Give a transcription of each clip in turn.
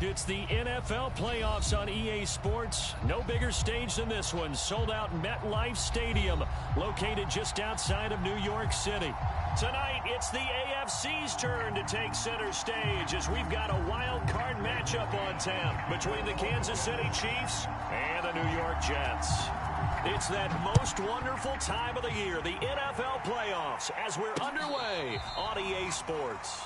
It's the NFL playoffs on EA Sports. No bigger stage than this one. Sold out MetLife Stadium, located just outside of New York City. Tonight, it's the AFC's turn to take center stage as we've got a wild card matchup on tap between the Kansas City Chiefs and the New York Jets. It's that most wonderful time of the year, the NFL playoffs, as we're underway on EA Sports.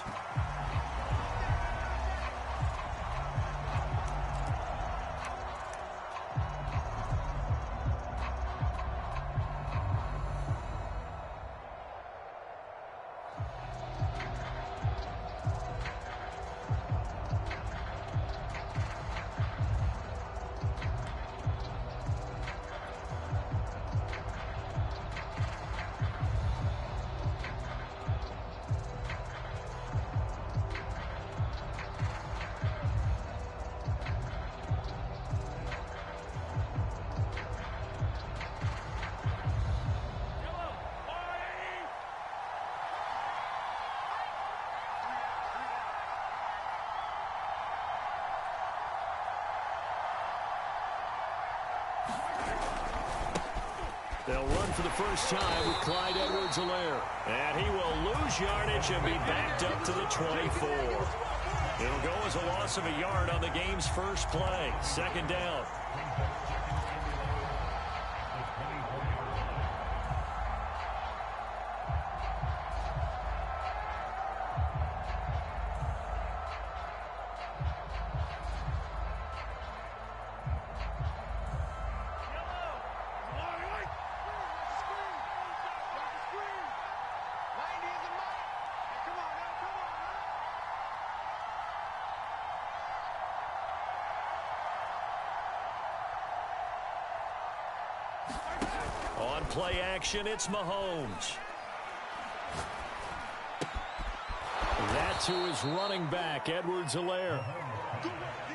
They'll run for the first time with Clyde Edwards-Helaire. And he will lose yardage and be backed up to the 24. It'll go as a loss of a yard on the game's first play. Second down. On play action, it's Mahomes. That's who is running back, Edwards-Helaire.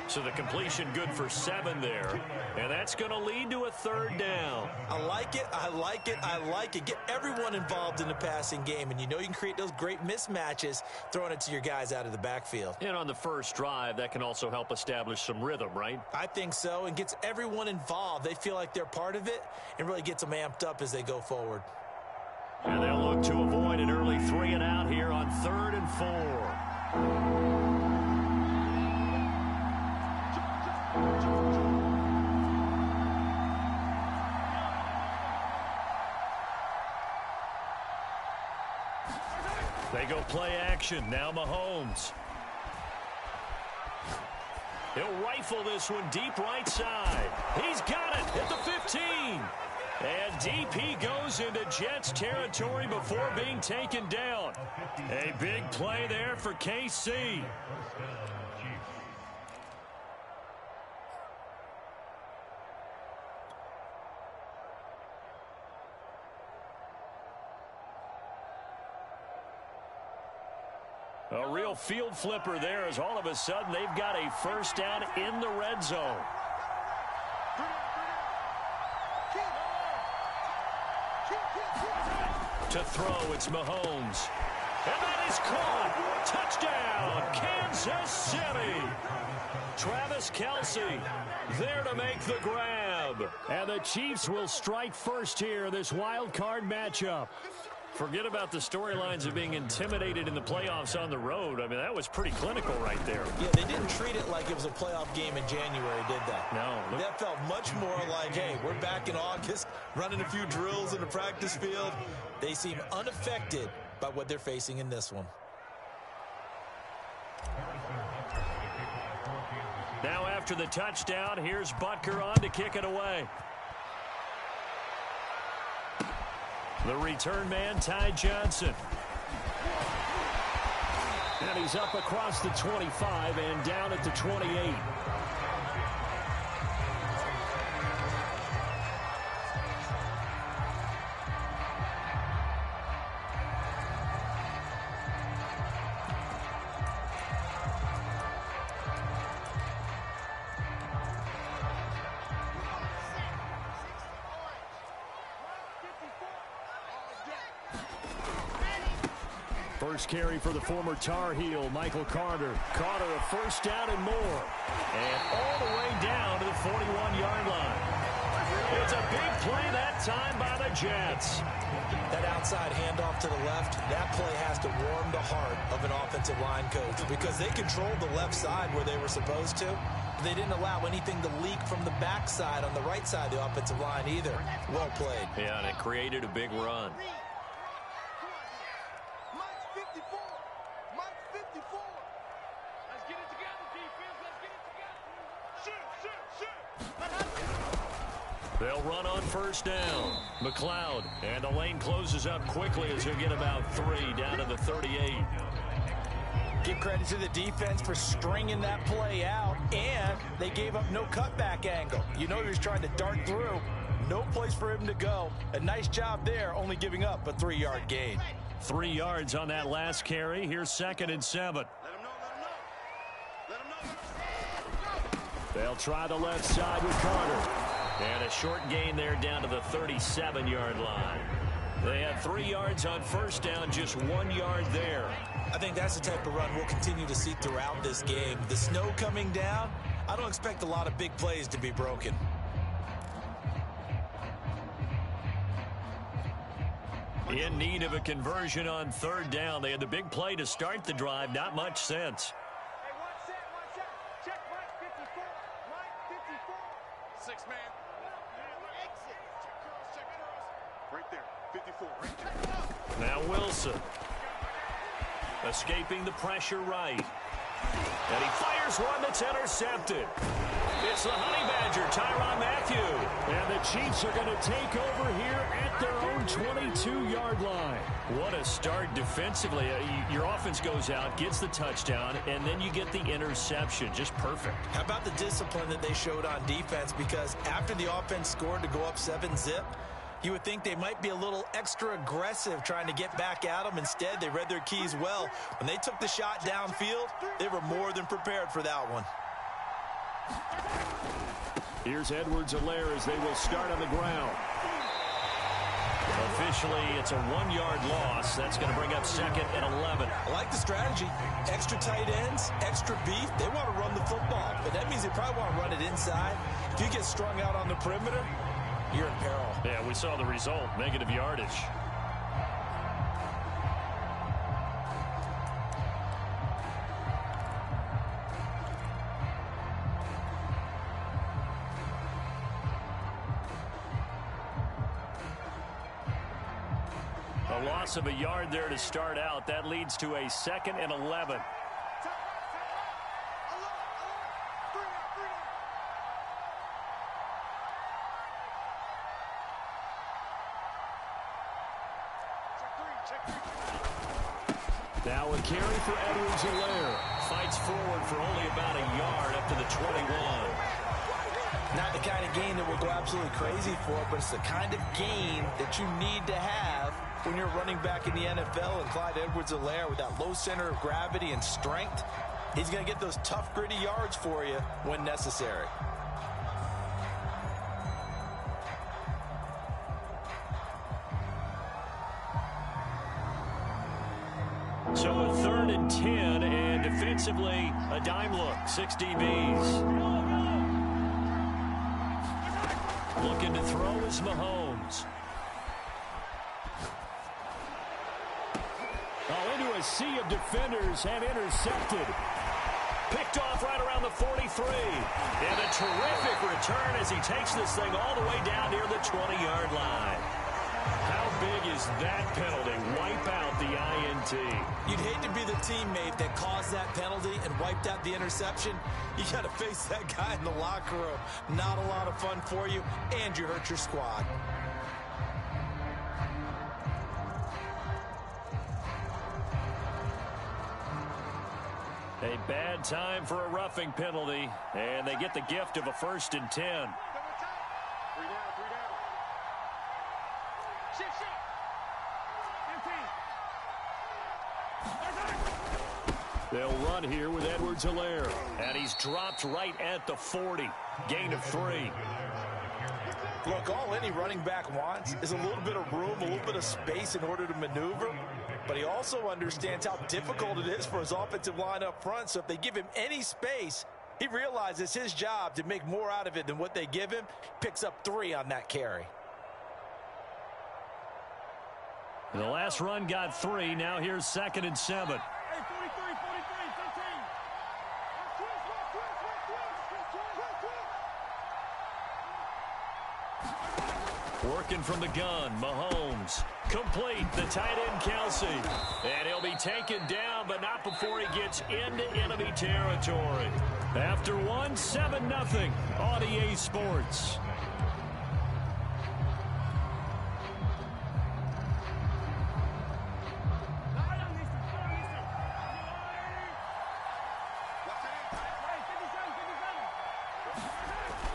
So the completion good for 7 there. And that's going to lead to a third down. I like it, I like it, I like it. Get everyone involved in the passing game. And you know you can create those great mismatches throwing it to your guys out of the backfield. And on the first drive, that can also help establish some rhythm, right? I think so, and gets everyone involved. They feel like they're part of it and really gets them amped up as they go forward. And they'll look to avoid an early 3 and out here on 3rd and 4. They go play action. Now Mahomes. He'll rifle this one deep right side. He's got it at the 15. And deep he goes into Jets territory before being taken down. A big play there for KC. A real field flipper there as all of a sudden they've got a first down in the red zone. To throw, it's Mahomes. And that is caught. Touchdown, Kansas City. Travis Kelce there to make the grab. And the Chiefs will strike first here, this wild card matchup. Forget about the storylines of being intimidated in the playoffs on the road. I mean, that was pretty clinical right there. Yeah, they didn't treat it like it was a playoff game in January, did they? No. That felt much more like, hey, we're back in August, running a few drills in the practice field. They seem unaffected by what they're facing in this one. Now after the touchdown, here's Butker on to kick it away. The return man, Ty Johnson. And he's up across the 25 and down at the 28. First carry for the former Tar Heel, Michael Carter. Carter, a first down and more. And all the way down to the 41-yard line. It's a big play that time by the Jets. That outside handoff to the left, that play has to warm the heart of an offensive line coach because they controlled the left side where they were supposed to. They didn't allow anything to leak from the backside on the right side of the offensive line either. Well played. Yeah, and it created a big run. They'll run on first down. McLeod, and the lane closes up quickly as he'll get about 3 down to the 38. Give credit to the defense for stringing that play out, and they gave up no cutback angle. You know he was trying to dart through. No place for him to go. A nice job there, only giving up a 3-yard gain. 3 yards on that last carry. Here's 2nd and 7. They'll try the left side with Carter. And a short gain there down to the 37-yard line. They had 3 yards on first down, just 1 yard there. I think that's the type of run we'll continue to see throughout this game. The snow coming down, I don't expect a lot of big plays to be broken. In need of a conversion on 3rd down. They had the big play to start the drive, not much sense. Hey, one set. Check Mike 54. Mike 54. 6 man. Exit. Check cross. Right there. 54. Right there. Now Wilson. Escaping the pressure right. And he fires one that's intercepted. It's the Honey Badger, Tyrann Mathieu. And the Chiefs are going to take over here at their own 22-yard line. What a start defensively. Your offense goes out, gets the touchdown, and then you get the interception. Just perfect. How about the discipline that they showed on defense? Because after the offense scored to go up 7-zip, you would think they might be a little extra aggressive trying to get back at them. Instead, they read their keys well. When they took the shot downfield, they were more than prepared for that one. Here's Edwards-Helaire as they will start on the ground. Officially, it's a 1-yard loss. That's going to bring up 2nd and 11. I like the strategy. Extra tight ends, extra beef. They want to run the football, but that means they probably want to run it inside. If you get strung out on the perimeter, you're in peril. Yeah, we saw the result. Negative yardage. A loss of a yard there to start out. That leads to a 2nd and 11. Now a carry for Edwards-Helaire. Fights forward for only about a yard up to the 21. Not the kind of game that will go absolutely crazy for, but it's the kind of game that you need to have when you're running back in the NFL. And Clyde Edwards-Helaire, with that low center of gravity and strength, he's going to get those tough, gritty yards for you when necessary. So a 3rd and 10, and defensively, a dime look. 6 DBs. Looking to throw is Mahomes. Oh, into a sea of defenders and intercepted. Picked off right around the 43. And a terrific return as he takes this thing all the way down near the 20-yard line. How big is that penalty? Wipe out the INT. You'd hate to be the teammate that caused that penalty and wiped out the interception. You got to face that guy in the locker room. Not a lot of fun for you, and you hurt your squad. A bad time for a roughing penalty, and they get the gift of a 1st and 10. They'll run here with Edwards-Helaire, and he's dropped right at the 40. Gain of 3. Look, all any running back wants is a little bit of room, a little bit of space in order to maneuver. but he also understands how difficult it is for his offensive line up front. So if they give him any space, he realizes his job to make more out of it than what they give him. Picks up 3 on that carry. The last run got 3. Now here's 2nd and 7. Working from the gun, Mahomes. Complete, the tight end, Kelsey. And he'll be taken down, but not before he gets into enemy territory. After 1, 7-0 on EA Sports.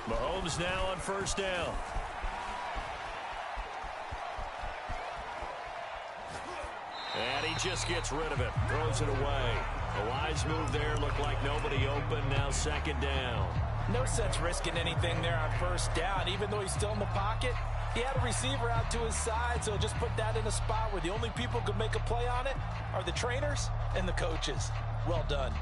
Mahomes now on 1st down. And he just gets rid of it. Throws it away. A wise move there. Looked like nobody open. Now 2nd down. No sense risking anything there on 1st down. Even though he's still in the pocket, he had a receiver out to his side, so just put that in a spot where the only people who can make a play on it are the trainers and the coaches. Well done.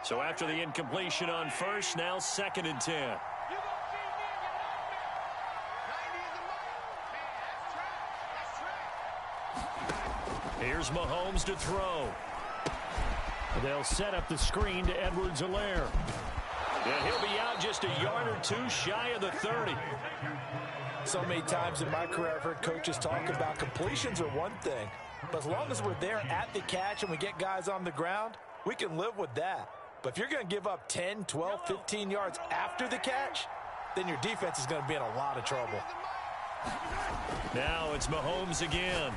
So after the incompletion on 1st, now 2nd and 10. Here's Mahomes to throw. They'll set up the screen to Edwards-Helaire. And he'll be out just a yard or 2 shy of the 30. So many times in my career I've heard coaches talk about completions are one thing, but as long as we're there at the catch and we get guys on the ground, we can live with that. But if you're going to give up 10, 12, 15 yards after the catch, then your defense is going to be in a lot of trouble. Now it's Mahomes again.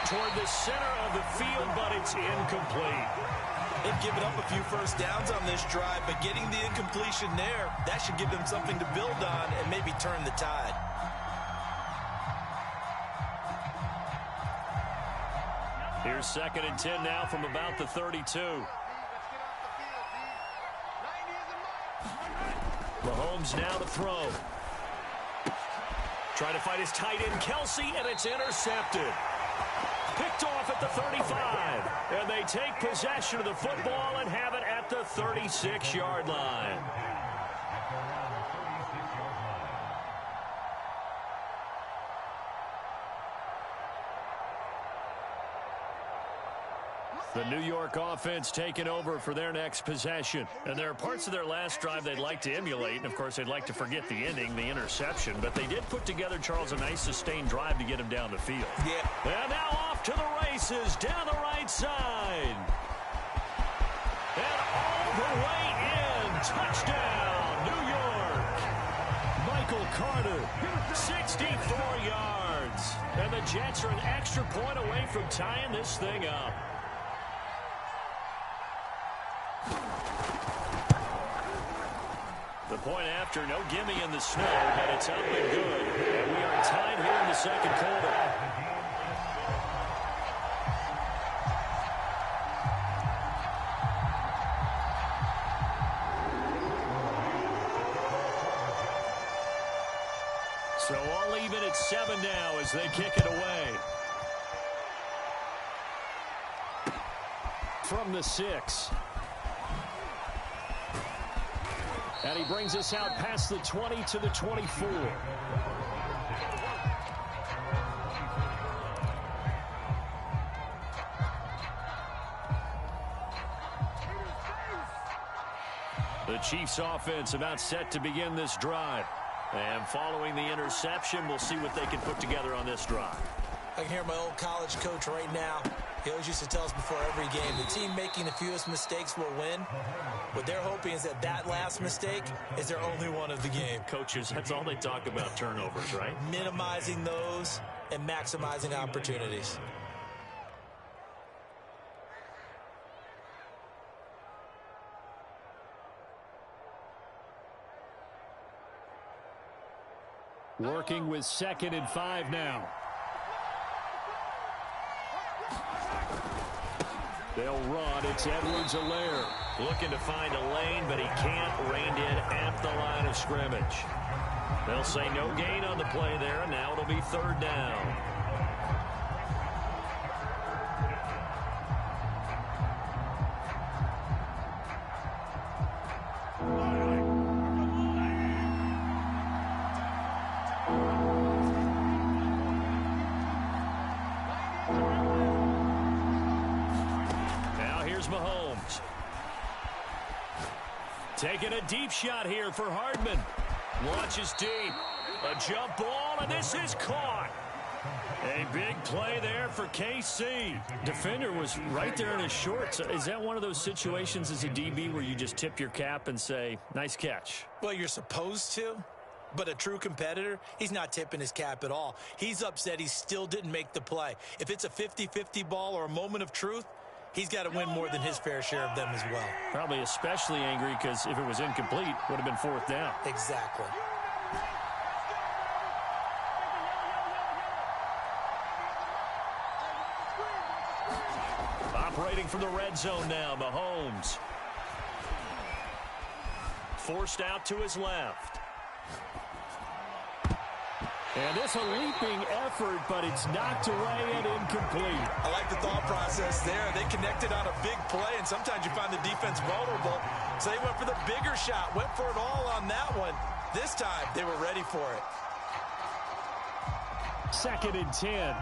Toward the center of the field, but it's incomplete. They've given up a few 1st downs on this drive, but getting the incompletion there, that should give them something to build on and maybe turn the tide. Here's 2nd and 10 now from about the 32. Mahomes now to throw. Trying to fight his tight end, Kelsey, and it's intercepted. Picked off at the 35. And they take possession of the football and have it at the 36-yard line. The New York offense taking over for their next possession. And there are parts of their last drive they'd like to emulate. And, of course, they'd like to forget the ending, the interception. But they did put together, Charles, a nice sustained drive to get him down the field. Yeah. And now off to the races down the right side. And all the way in. Touchdown, New York. Michael Carter, 64 yards. And the Jets are an extra point away from tying this thing up. The point after, no gimme in the snow, but it's up and good. And we are tied here in the 2nd quarter. So all even at 7 now as they kick it away. From the 6. And he brings us out past the 20 to the 24. The Chiefs offense about set to begin this drive. And following the interception, we'll see what they can put together on this drive. I can hear my old college coach right now. He always used to tell us before every game, the team making the fewest mistakes will win. What they're hoping is that that last mistake is their only one of the game. Coaches, that's all they talk about, turnovers, right? Minimizing those and maximizing opportunities. Working with 2nd and 5 now. They'll run. It's Edwards-Helaire. Looking to find a lane, but he can't. Reined in at the line of scrimmage. They'll say no gain on the play there, and now it'll be third down. Mahomes. Taking a deep shot here for Hardman. Launches deep. A jump ball, and this is caught. A big play there for KC. Defender was right there in his shorts. Is that one of those situations as a DB where you just tip your cap and say, nice catch? Well, you're supposed to. But a true competitor, he's not tipping his cap at all. He's upset he still didn't make the play. If it's a 50-50 ball or a moment of truth, he's got to win more than his fair share of them as well. Probably especially angry because if it was incomplete, it would have been fourth down. Exactly. Operating from the red zone now, Mahomes. Forced out to his left. And this a leaping effort, but it's knocked away and incomplete. I like the thought process there. They connected on a big play, and sometimes you find the defense vulnerable. So they went for the bigger shot, went for it all on that one. This time, they were ready for it. 2nd and 10.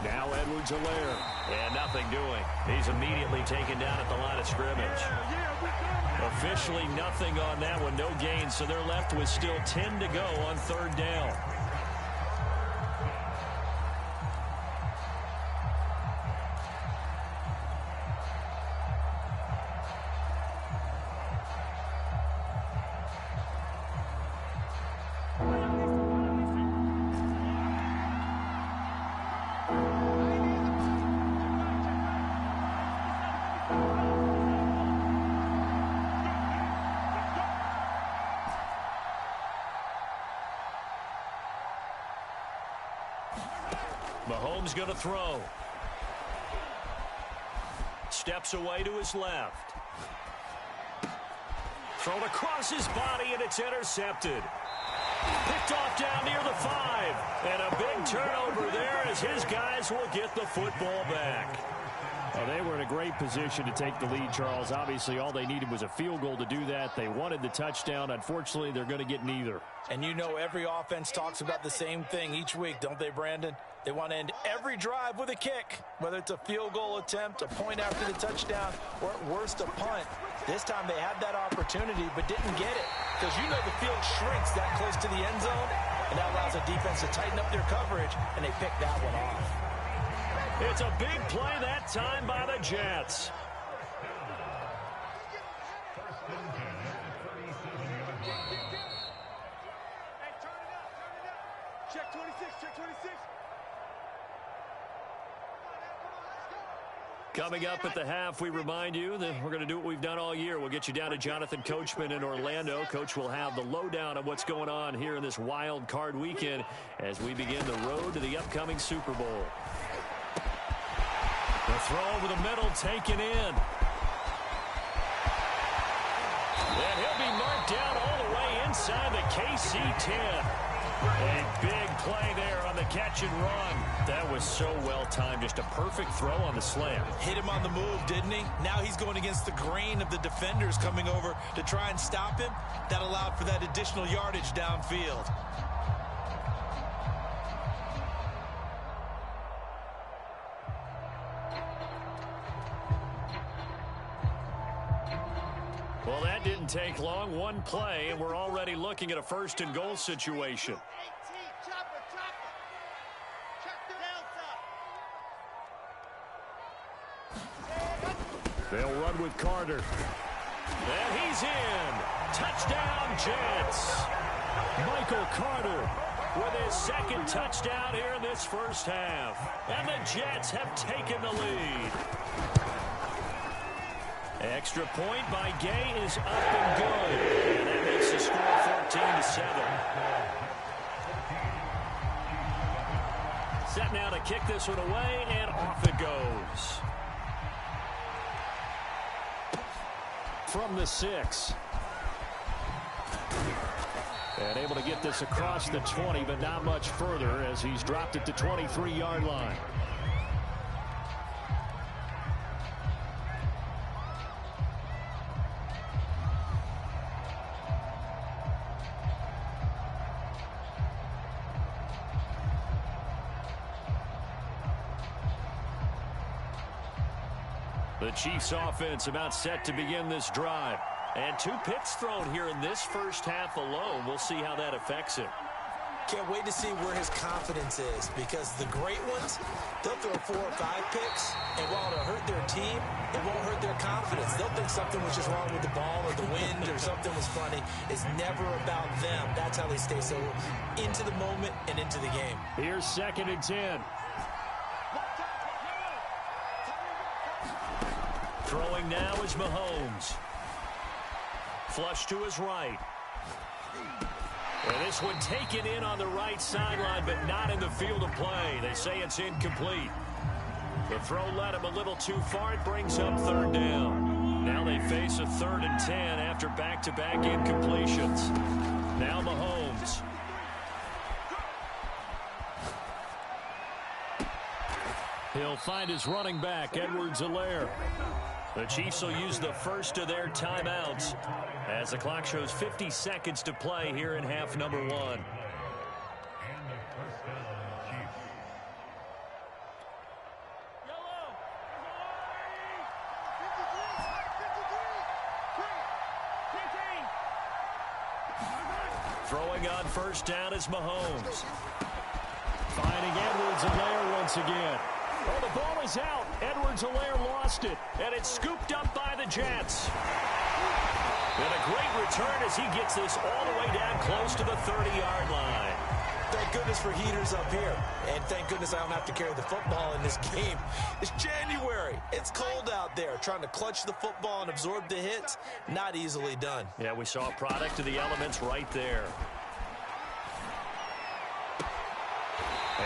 Now Edwards-Helaire. And nothing doing. He's immediately taken down at the line of scrimmage. Officially nothing on that one. No gain, so they're left with still 10 to go on third down. Mahomes going to throw. Steps away to his left. Thrown across his body, and it's intercepted. Picked off down near the 5. And a big turnover there as his guys will get the football back. Well, they were in a great position to take the lead, Charles. Obviously, all they needed was a field goal to do that. They wanted the touchdown. Unfortunately, they're going to get neither. And you know every offense talks about the same thing each week, don't they, Brandon? They want to end every drive with a kick, whether it's a field goal attempt, a point after the touchdown, or at worst, a punt. This time they had that opportunity but didn't get it because you know the field shrinks that close to the end zone, and that allows the defense to tighten up their coverage, and they pick that one off. It's a big play that time by the Jets. Check 26, check 26. Coming up at the half, we remind you that we're going to do what we've done all year. We'll get you down to Jonathan Coachman in Orlando. Coach will have the lowdown of what's going on here in this wild card weekend as we begin the road to the upcoming Super Bowl. The throw over the middle taken in. And he'll be marked down all the way inside the KC 10. A big play there on the catch and run. That was so well timed. Just a perfect throw on the slam. Hit him on the move, didn't he? Now he's going against the grain of the defenders coming over to try and stop him. That allowed for that additional yardage downfield. Well, that didn't take long. One play, and we're already looking at a 1st and goal situation. They'll run with Carter. And he's in. Touchdown, Jets. Michael Carter with his 2nd touchdown here in this first half. And the Jets have taken the lead. Extra point by Gay is up and good. And that makes the score 14-7. Set now to kick this one away, and off it goes. From the 6. And able to get this across the 20, but not much further as he's dropped at the 23-yard line. The Chiefs offense about set to begin this drive. And 2 picks thrown here in this first half alone. We'll see how that affects him. Can't wait to see where his confidence is, because the great ones, they'll throw 4 or 5 picks, and while it'll hurt their team, it won't hurt their confidence. They'll think something was just wrong with the ball or the wind or something was funny. It's never about them. That's how they stay so into the moment and into the game. Here's 2nd and 10. Throwing now is Mahomes. Flush to his right. And this one taken in on the right sideline, but not in the field of play. They say it's incomplete. The throw led him a little too far. It brings up 3rd down. Now they face a 3rd and 10 after back-to-back incompletions. Now Mahomes. He'll find his running back, Edwards-Helaire. The Chiefs will use the first of their timeouts as the clock shows 50 seconds to play here in half number 1. Throwing on first down is Mahomes. Finding Edwards-Helaire once again. Oh, the ball is out. Edwards-Helaire lost it, and it's scooped up by the Jets. And a great return as he gets this all the way down close to the 30-yard line. Thank goodness for heaters up here. And thank goodness I don't have to carry the football in this game. It's January. It's cold out there. Trying to clutch the football and absorb the hits, not easily done. Yeah, we saw a product of the elements right there.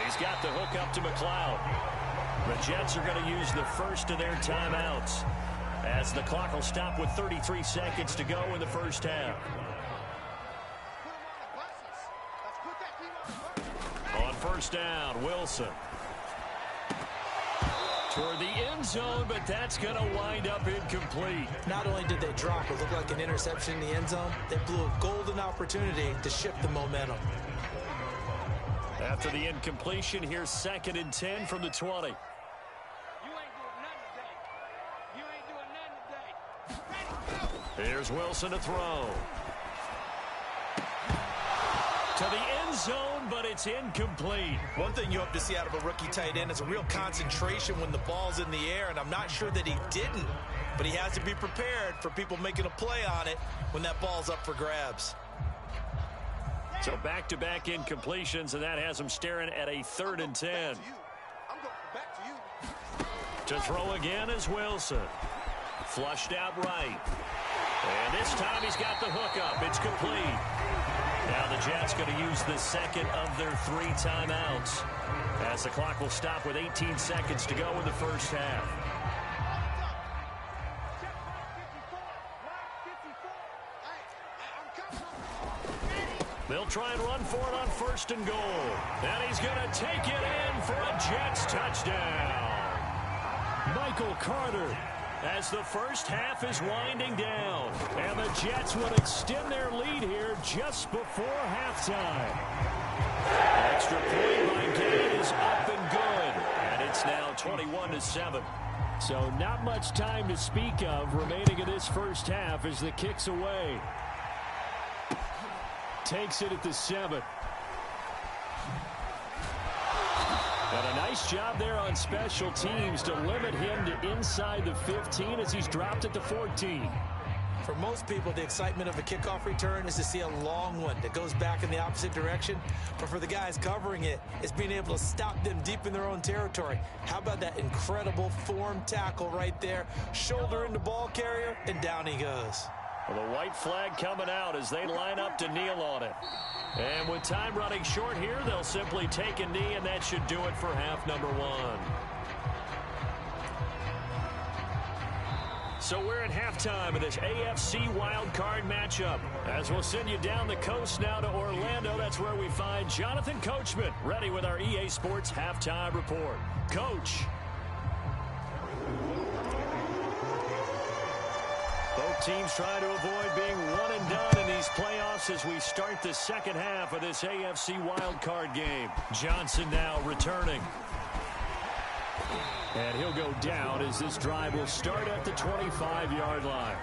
He's got the hook up to McLeod. The Jets are going to use the first of their timeouts as the clock will stop with 33 seconds to go in the first half. On first down, Wilson. Toward the end zone, but that's going to wind up incomplete. Not only did they drop what looked like an interception in the end zone, they blew a golden opportunity to shift the momentum. After the incompletion, here's 2nd and 10 from the 20. Here's Wilson to throw. To the end zone, but it's incomplete. One thing you hope to see out of a rookie tight end is a real concentration when the ball's in the air, and I'm not sure that he didn't, but he has to be prepared for people making a play on it when that ball's up for grabs. So back-to-back incompletions, and that has him staring at a 3rd and 10. To throw again is Wilson. Flushed out right. And this time he's got the hook up. It's complete. Now the Jets going to use the second of their 3 timeouts as the clock will stop with 18 seconds to go in the first half. They'll try and run for it on 1st and goal. And he's going to take it in for a Jets touchdown. Michael Carter, as the first half is winding down. And the Jets would extend their lead here just before halftime. Extra point by Gay is up and good. And it's now 21-7. So not much time to speak of remaining in this first half as the kick's away. Takes it at the 7. And a nice job there on special teams to limit him to inside the 15 as he's dropped at the 14. For most people, the excitement of a kickoff return is to see a long one that goes back in the opposite direction. But for the guys covering it, it's being able to stop them deep in their own territory. How about that incredible form tackle right there? Shoulder into ball carrier, and down he goes. Well, the white flag coming out as they line up to kneel on it. And with time running short here, they'll simply take a knee, and that should do it for half number one. So we're at halftime of this AFC wildcard matchup. As we'll send you down the coast now to Orlando, that's where we find Jonathan Coachman, ready with our EA Sports halftime report. Coach. Both teams trying to avoid being one and done in these playoffs as we start the second half of this AFC wildcard game. Johnson now returning. And he'll go down as this drive will start at the 25-yard line.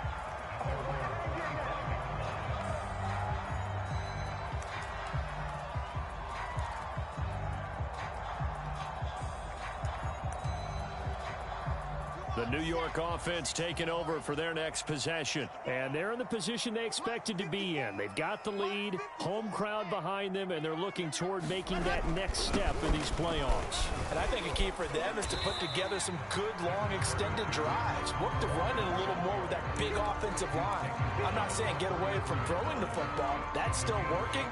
The New York offense taking over for their next possession. And they're in the position they expected to be in. They've got the lead, home crowd behind them, and they're looking toward making that next step in these playoffs. And I think a key for them is to put together some good, long, extended drives. Work the run in a little more with that big offensive line. I'm not saying get away from throwing the football. That's still working.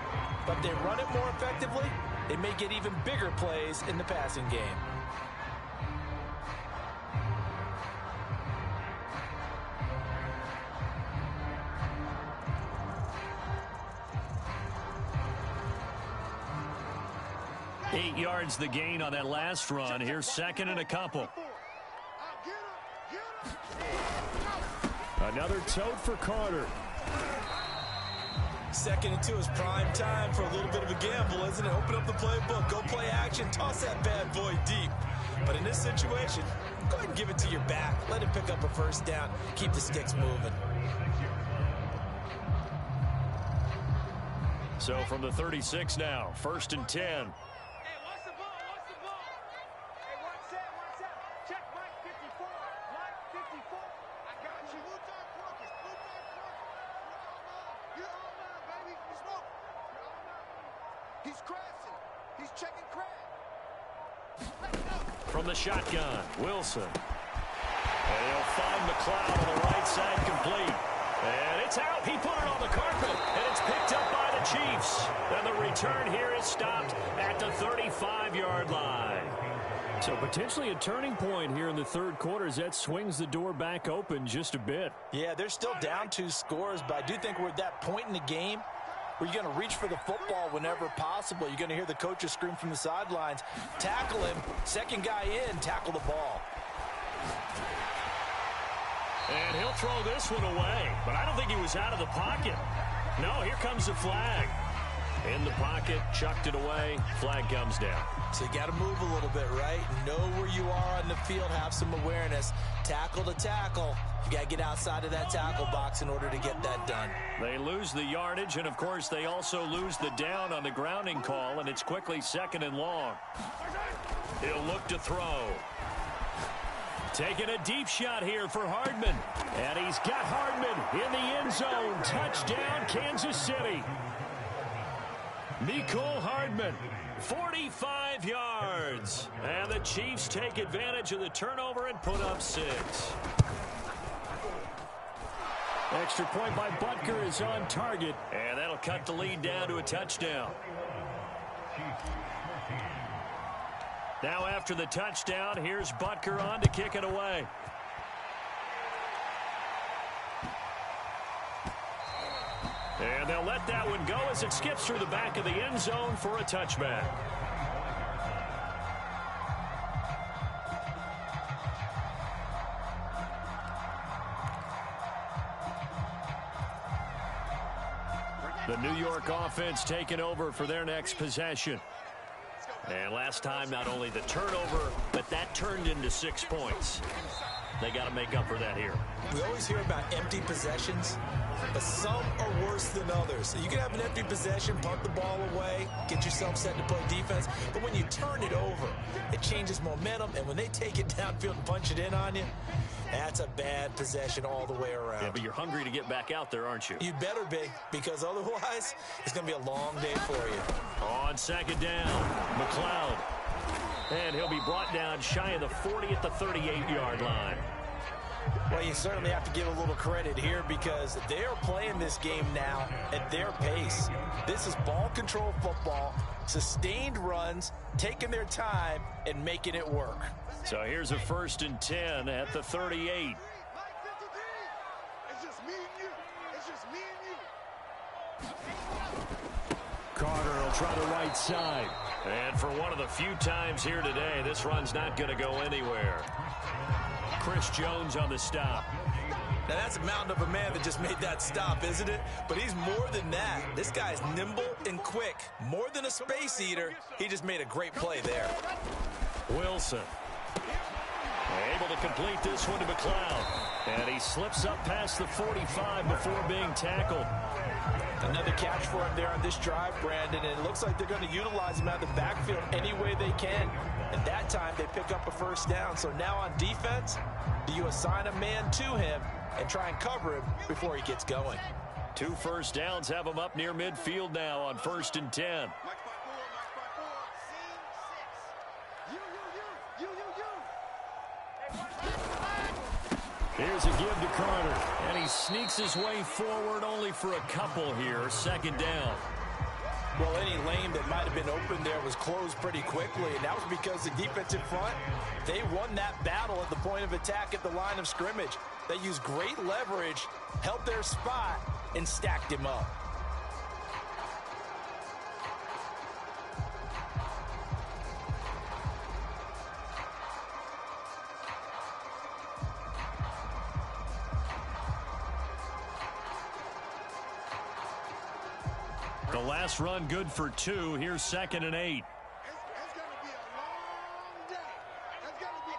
But if they run it more effectively, they may get even bigger plays in the passing game. Eight yards the gain on that last run. Here's second and a couple. Another tote for Carter. Second and 2 is prime time for a little bit of a gamble, isn't it? Open up the playbook, go play action, toss that bad boy deep. But in this situation, go ahead and give it to your back. Let him pick up a first down. Keep the sticks moving. So from the 36 now, 1st and 10. From the shotgun, Wilson. And he'll find McLeod on the right side complete. And it's out. He put it on the carpet. And it's picked up by the Chiefs. And the return here is stopped at the 35-yard line. So potentially a turning point here in the third quarter as that swings the door back open just a bit. Yeah, they're still down 2 scores, but I do think we're at that point in the game where you're going to reach for the football whenever possible. You're going to hear the coaches scream from the sidelines. Tackle him. Second guy in, tackle the ball. And he'll throw this one away. But I don't think he was out of the pocket. No, here comes the flag. In the pocket, chucked it away. Flag comes down. So you got to move a little bit, right? Know where you are on the field. Have some awareness. Tackle to tackle. You got to get outside of that tackle box in order to get that done. They lose the yardage, and, of course, they also lose the down on the grounding call, and it's quickly 2nd and long. He'll look to throw. Taking a deep shot here for Hardman. And he's got Hardman in the end zone. Touchdown, Kansas City. Mecole Hardman, 45 yards. And the Chiefs take advantage of the turnover and put up 6. Extra point by Butker is on target. And that'll cut the lead down to a touchdown. Now after the touchdown, here's Butker on to kick it away. And they'll let that one go as it skips through the back of the end zone for a touchback. The New York offense taking over for their next possession. And last time, not only the turnover, but that turned into 6 points. They got to make up for that here. We always hear about empty possessions, but some are worse than others. So you can have an empty possession, punt the ball away, get yourself set to play defense. But when you turn it over, it changes momentum. And when they take it downfield and punch it in on you, That's a bad possession all the way around. Yeah, but you're hungry to get back out there, aren't you? You better be, because otherwise it's going to be a long day for you. On second down, McLeod. And he'll be brought down shy of the 40 at the 38-yard line. Well, you certainly have to give a little credit here because they're playing this game now at their pace. This is ball control football, sustained runs, taking their time and making it work. So here's a 1st and 10 at the 38. It's just me and you. It's just me and you. Carter will try the right side. And for one of the few times here today, this run's not going to go anywhere. Chris Jones on the stop. Now that's a mountain of a man that just made that stop, isn't it? But he's more than that. This guy's nimble and quick. More than a space eater, he just made a great play there. Wilson. Able to complete this one to McLeod. And he slips up past the 45 before being tackled. Another catch for him there on this drive, Brandon, and it looks like they're going to utilize him out of the backfield any way they can. And that time they pick up a 1st down. So now on defense, do you assign a man to him and try and cover him before he gets going? 2 first downs have him up near midfield now on 1st and 10. Here's a give to Carter, and he sneaks his way forward only for a couple here. 2nd down. Well, any lane that might have been open there was closed pretty quickly, and that was because the defensive front, they won that battle at the point of attack at the line of scrimmage. They used great leverage, held their spot, and stacked him up. The last run good for 2. Here's 2nd and 8. It's going to be a long day. It's going to be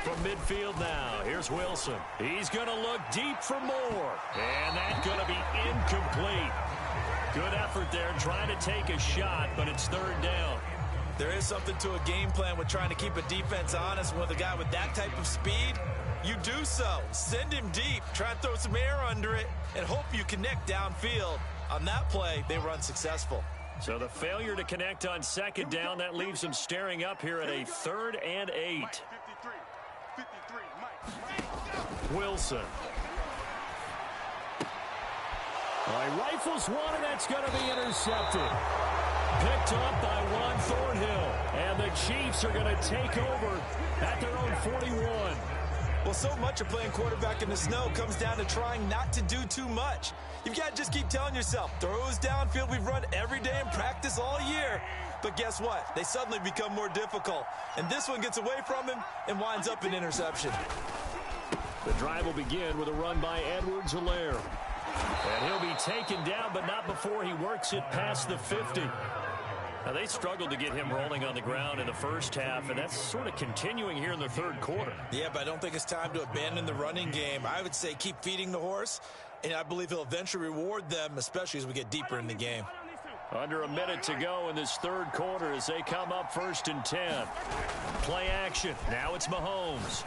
From midfield now, here's Wilson. He's going to look deep for more. And that's going to be incomplete. Good effort there trying to take a shot, but it's 3rd down. There is something to a game plan with trying to keep a defense honest. With a guy with that type of speed, you do so. Send him deep, try and throw some air under it, and hope you connect downfield. On that play, they were unsuccessful. So the failure to connect on 2nd down, that leaves them staring up here at a 3rd and 8. 53, Mike. Wilson. Rifles one, and that's going to be intercepted. Picked up by Juan Thornhill. And the Chiefs are going to take over at their own 41. Well, so much of playing quarterback in the snow comes down to trying not to do too much. You've got to just keep telling yourself, throws downfield we've run every day in practice all year. But guess what? They suddenly become more difficult. And this one gets away from him and winds up an interception. The drive will begin with a run by Edwards-Helaire. And he'll be taken down, but not before he works it past the 50. Now, they struggled to get him rolling on the ground in the first half, and that's sort of continuing here in the 3rd quarter. Yeah, but I don't think it's time to abandon the running game. I would say keep feeding the horse, and I believe he'll eventually reward them, especially as we get deeper in the game. Under a minute to go in this 3rd quarter as they come up 1st and 10. Play action. Now it's Mahomes.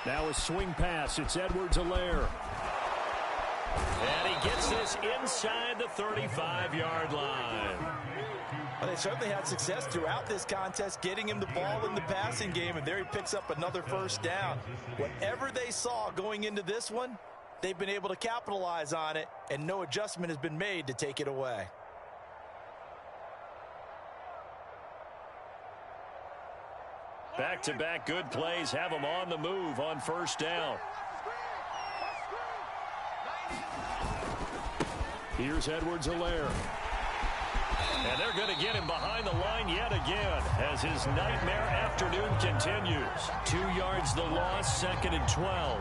Now a swing pass. It's Edwards-Helaire. And he gets this inside the 35-yard line. Well, they certainly had success throughout this contest, getting him the ball in the passing game, and there he picks up another 1st down. Whatever they saw going into this one, they've been able to capitalize on it, and no adjustment has been made to take it away. Back-to-back good plays have them on the move on 1st down. Here's Edwards-Helaire. And they're going to get him behind the line yet again as his nightmare afternoon continues. 2 yards the loss, 2nd and 12.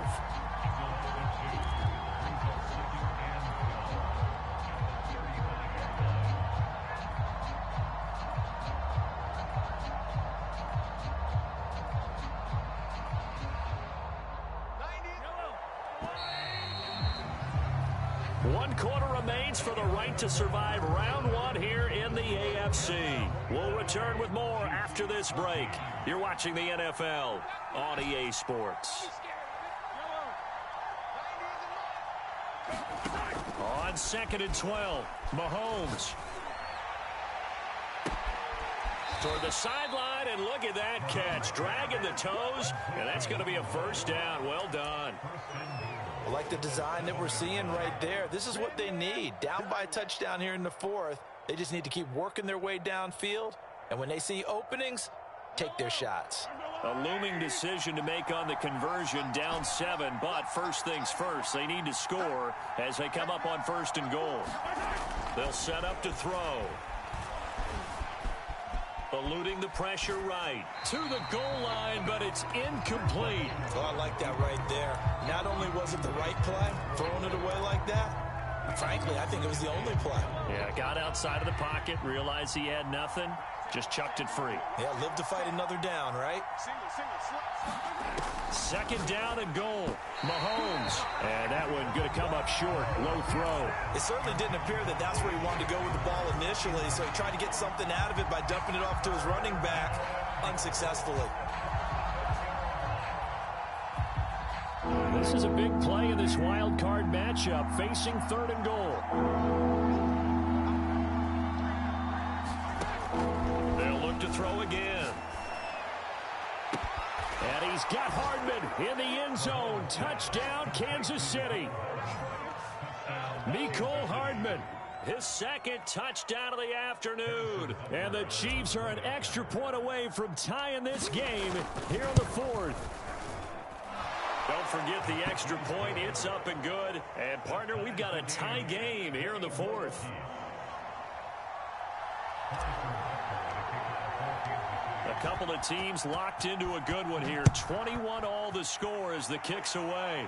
1 quarter remains for the right to survive round 1 here in the AFC. We'll return with more after this break. You're watching the NFL on EA Sports. On 2nd and 12, Mahomes. Toward the sideline, and look at that catch. Dragging the toes, and that's going to be a first down. Well done. I like the design that we're seeing right there. This is what they need. Down by a touchdown here in the 4th. They just need to keep working their way downfield. And when they see openings, take their shots. A looming decision to make on the conversion, down 7. But first things first, they need to score as they come up on 1st and goal. They'll set up to throw. Eluding the pressure right to the goal line, but it's incomplete. Oh, I like that right there. Not only was it the right play, throwing it away like that, frankly, I think it was the only play. Yeah, got outside of the pocket, realized he had nothing, just chucked it free. Yeah, live to fight another down, right? 2nd down and goal. Mahomes. And that one going to come up short. Low throw. It certainly didn't appear that that's where he wanted to go with the ball initially, so he tried to get something out of it by dumping it off to his running back unsuccessfully. This is a big play in this wild card matchup, facing 3rd and goal. They'll look to throw again. And he's got Hardman in the end zone. Touchdown, Kansas City. Mecole Hardman, his 2nd touchdown of the afternoon. And the Chiefs are an extra point away from tying this game here in the 4th. Don't forget the extra point. It's up and good. And, partner, we've got a tie game here in the 4th. A couple of teams locked into a good one here. 21 all the score as the kick's away.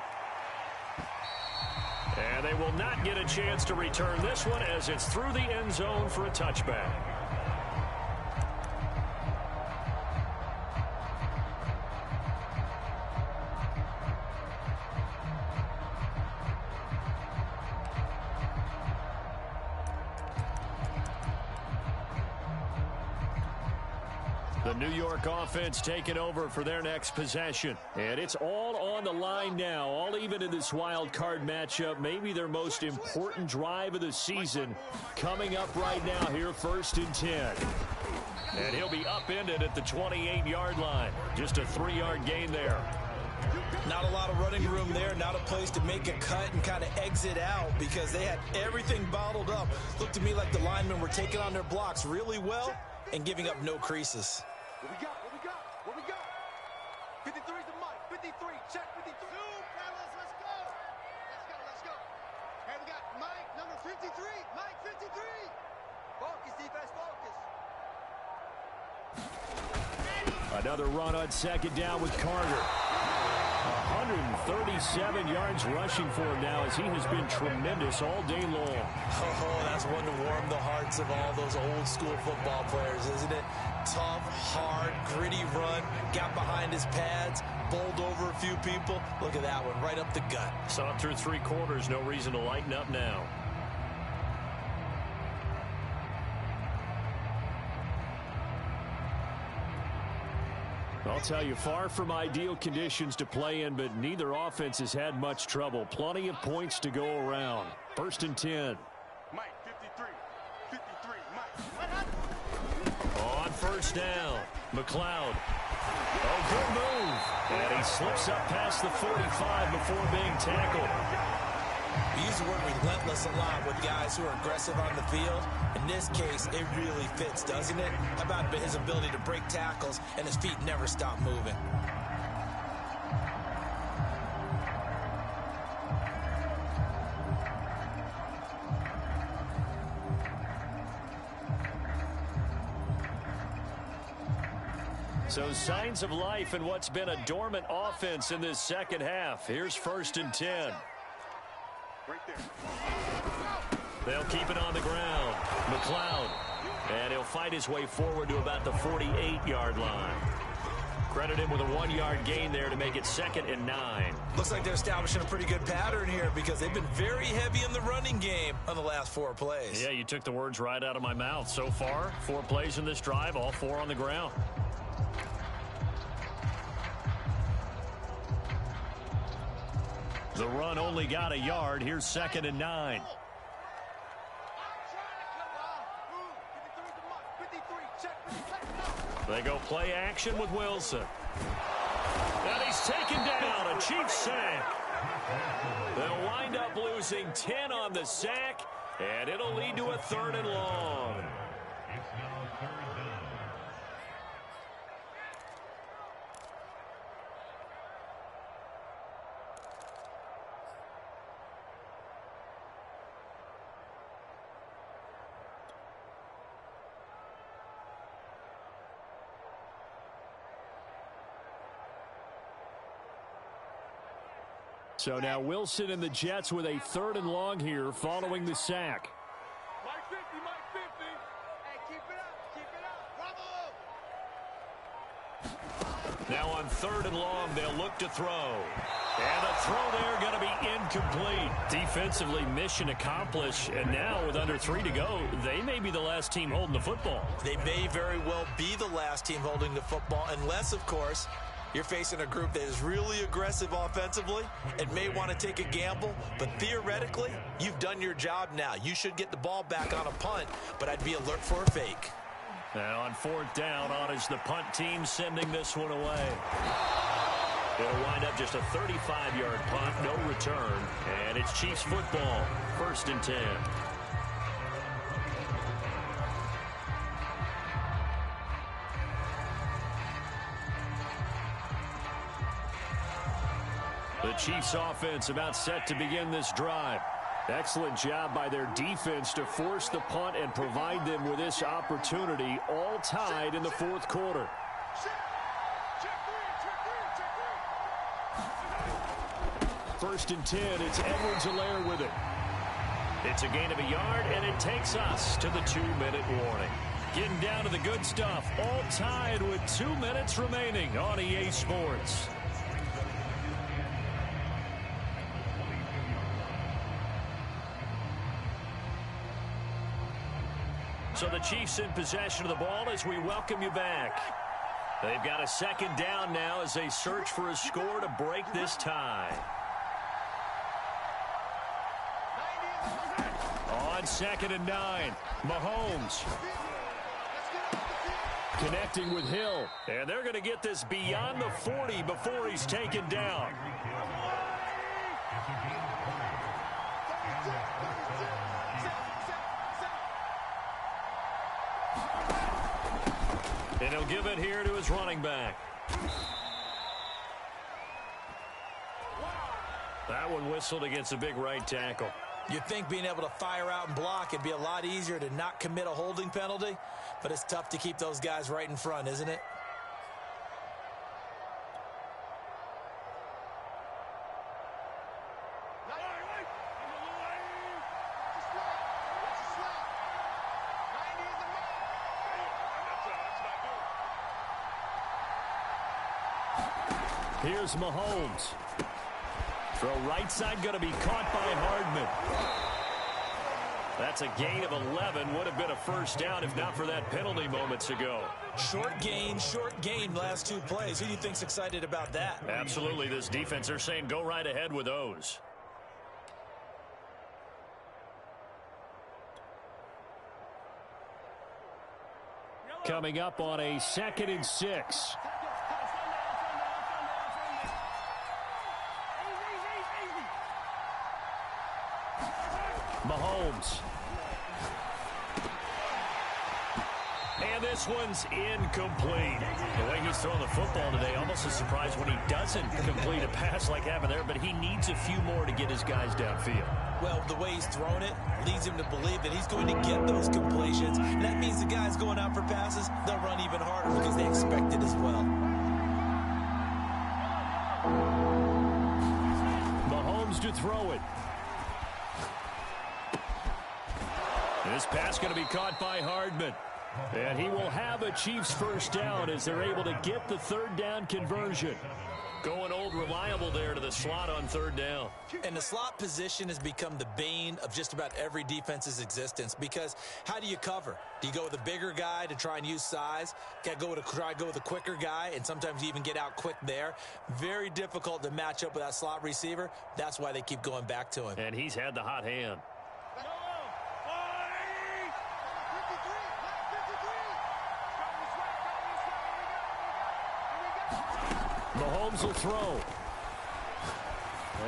And they will not get a chance to return this one as it's through the end zone for a touchback. The New York offense taking over for their next possession. And it's all on the line now, all even in this wild card matchup. Maybe their most important drive of the season coming up right now here, 1st and 10. And he'll be upended at the 28-yard line. Just a 3-yard gain there. Not a lot of running room there, not a place to make a cut and kind of exit out because they had everything bottled up. Looked to me like the linemen were taking on their blocks really well and giving up no creases. What we got? What we got? What we got? 53's the Mike. 53. Check 53. Fellas, let's go. Let's go. Let's go. Hey, we got Mike, number 53. Mike, 53. Focus, defense, focus. Another run on 2nd down with Carter. 137 yards rushing for him now as he has been tremendous all day long. Oh, that's one to warm the hearts of all those old school football players, isn't it? Tough, hard, gritty run, got behind his pads, bowled over a few people. Look at that one, right up the gut. Saw it through 3 quarters, no reason to lighten up now. I'll tell you, far from ideal conditions to play in, but neither offense has had much trouble. Plenty of points to go around. 1st and 10. Mike, 53. 53, Mike. On 1st down, McLeod. Oh, good move. And he slips up past the 45 before being tackled. We use the word relentless a lot with guys who are aggressive on the field. In this case, it really fits, doesn't it? How about his ability to break tackles and his feet never stop moving? So signs of life in what's been a dormant offense in this 2nd half. Here's 1st and 10. Right there. They'll keep it on the ground. McLeod. And he'll fight his way forward to about the 48-yard line. Credit him with a 1-yard gain there to make it 2nd and 9. Looks like they're establishing a pretty good pattern here because they've been very heavy in the running game on the last 4 plays. Yeah, you took the words right out of my mouth. So far, 4 plays in this drive, all 4 on the ground. The run only got a yard. Here's 2nd and 9. They go play action with Wilson. And he's taken down. A Chiefs sack. They'll wind up losing 10 on the sack, and it'll lead to a 3rd and long. So now Wilson and the Jets with a 3rd and long here following the sack. Mike 50, Mike 50. Hey, keep it up, Bravo. Now on 3rd and long, they'll look to throw. And the throw there going to be incomplete. Defensively, mission accomplished. And now with under 3 to go, they may be the last team holding the football. They may very well be the last team holding the football, unless, of course, you're facing a group that is really aggressive offensively and may want to take a gamble, but theoretically, you've done your job now. You should get the ball back on a punt, but I'd be alert for a fake. Now on 4th down, on is the punt team sending this one away. It'll wind up just a 35-yard punt, no return, and it's Chiefs football, 1st and 10. The Chiefs offense about set to begin this drive. Excellent job by their defense to force the punt and provide them with this opportunity, all tied in the 4th quarter. First and 10, it's Edwards-Helaire with it. It's a gain of a yard, and it takes us to the 2-minute warning. Getting down to the good stuff, all tied with 2 minutes remaining on EA Sports. So the Chiefs in possession of the ball as we welcome you back. They've got a 2nd down now as they search for a score to break this tie. On 2nd and 9, Mahomes connecting with Hill. And they're going to get this beyond the 40 before he's taken down. And he'll give it here to his running back. That one whistled against a big right tackle. You'd think being able to fire out and block it'd be a lot easier to not commit a holding penalty, but it's tough to keep those guys right in front, isn't it? Here's Mahomes. Throw right side going to be caught by Hardman. That's a gain of 11. Would have been a 1st down if not for that penalty moments ago. Short gain, last 2 plays. Who do you think's excited about that? Absolutely. This defense, they're saying go right ahead with those. Coming up on a 2nd and 6. Mahomes. And this one's incomplete. The way he's throwing the football today, almost a surprise when he doesn't complete a pass like happened there, but he needs a few more to get his guys downfield. Well, the way he's thrown it leads him to believe that he's going to get those completions. And that means the guys going out for passes, they'll run even harder because they expect it as well. Mahomes to throw it. This pass going to be caught by Hardman. And he will have a Chiefs first down as they're able to get the third down conversion. Going old reliable there to the slot on third down. And the slot position has become the bane of just about every defense's existence, because how do you cover? Do you go with a bigger guy to try and use size? Try to go with a quicker guy, and sometimes you even get out quick there. Very difficult to match up with that slot receiver. That's why they keep going back to him. And he's had the hot hand. Mahomes will throw.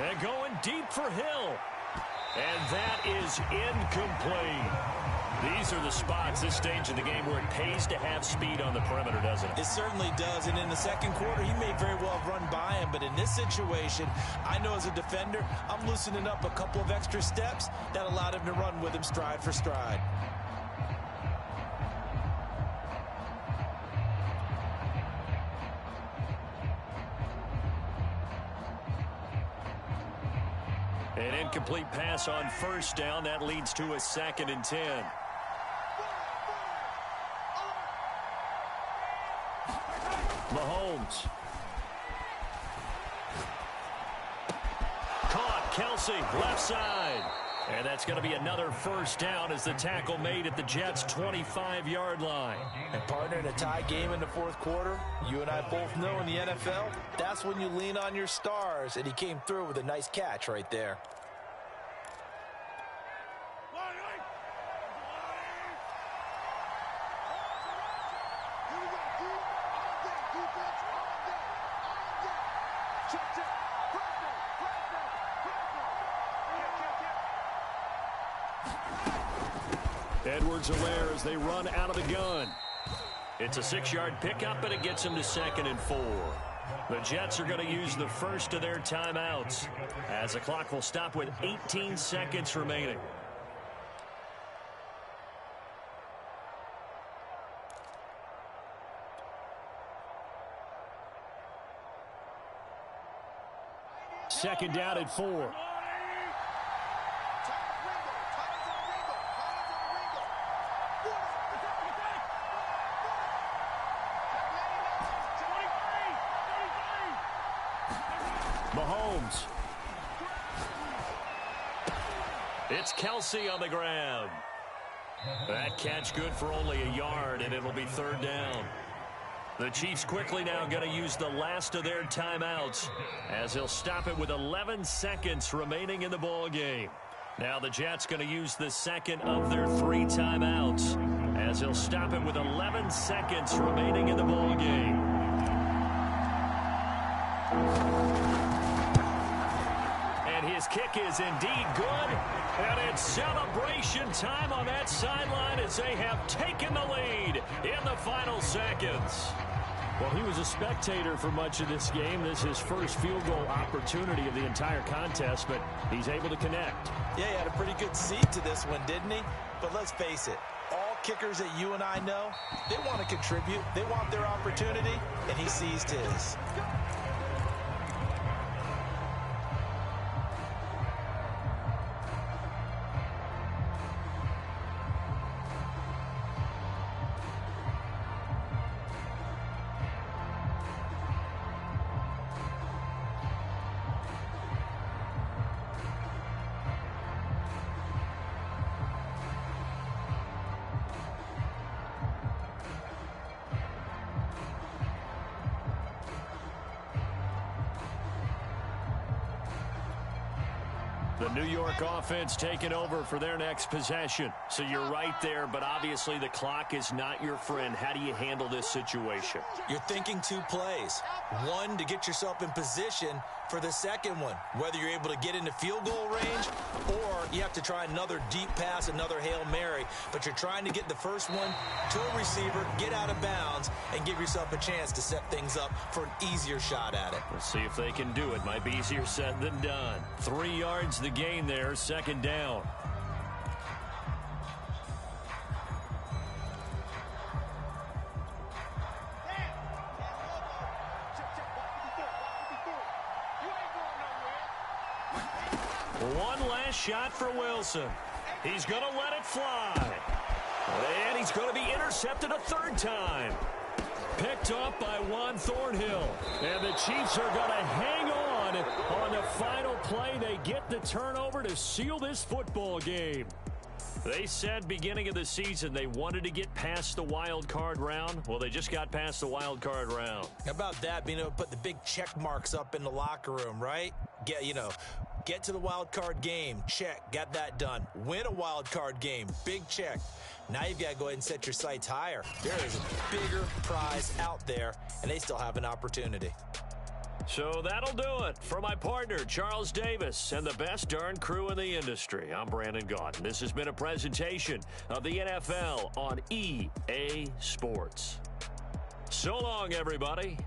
And going deep for Hill. And that is incomplete. These are the spots, this stage of the game, where it pays to have speed on the perimeter, doesn't it? It certainly does. And in the second quarter, he may very well have run by him. But in this situation, I know as a defender, I'm loosening up a couple of extra steps that allowed him to run with him stride for stride. An incomplete pass on first down. That leads to a 2nd and 10. Mahomes. Caught. Kelsey, left side. And that's going to be another first down as the tackle made at the Jets' 25-yard line. And partner, in a tie game in the fourth quarter, you and I both know in the NFL, that's when you lean on your stars, and he came through with a nice catch right there. Edwards-Helaire as they run out of the gun. It's a 6-yard pickup, and it gets them to 2nd and 4. The Jets are going to use the first of their timeouts as the clock will stop with 18 seconds remaining. Second down at 4. Mahomes. It's Kelsey on the grab. That catch good for only a yard, and it'll be third down. The Chiefs quickly now going to use the last of their timeouts as they'll stop it with 11 seconds remaining in the ball game. Now the Jets going to use the second of their 3 timeouts as they'll stop it with 11 seconds remaining in the ball game. And his kick is indeed good. And it's celebration time on that sideline as they have taken the lead in the final seconds. Well, he was a spectator for much of this game. This is his first field goal opportunity of the entire contest, but he's able to connect. Yeah, he had a pretty good seat to this one, didn't he? But let's face it, all kickers that you and I know, they want to contribute. They want their opportunity, and he seized his. The New York offense taking over for their next possession. So you're right there, but obviously the clock is not your friend. How do you handle this situation? You're thinking 2 plays. One, to get yourself in position for the second one, whether you're able to get into field goal range or you have to try another deep pass, another Hail Mary. But you're trying to get the first one to a receiver, get out of bounds, and give yourself a chance to set things up for an easier shot at it. Let's see if they can do it. Might be easier said than done. 3 yards the gain there, second down. One last shot for Wilson. He's going to let it fly. And he's going to be intercepted a third time. Picked off by Juan Thornhill. And the Chiefs are going to hang on the final play. They get the turnover to seal this football game. They said beginning of the season they wanted to get past the wild card round. Well, they just got past the wild card round. How about that, being able to put the big check marks up in the locker room, right? Get to the wild card game. Check. Got that done. Win a wild card game. Big check. Now you've got to go ahead and set your sights higher. There is a bigger prize out there, and they still have an opportunity. So that'll do it. For my partner, Charles Davis, and the best darn crew in the industry, I'm Brandon Gaudin. This has been a presentation of the NFL on EA Sports. So long, everybody.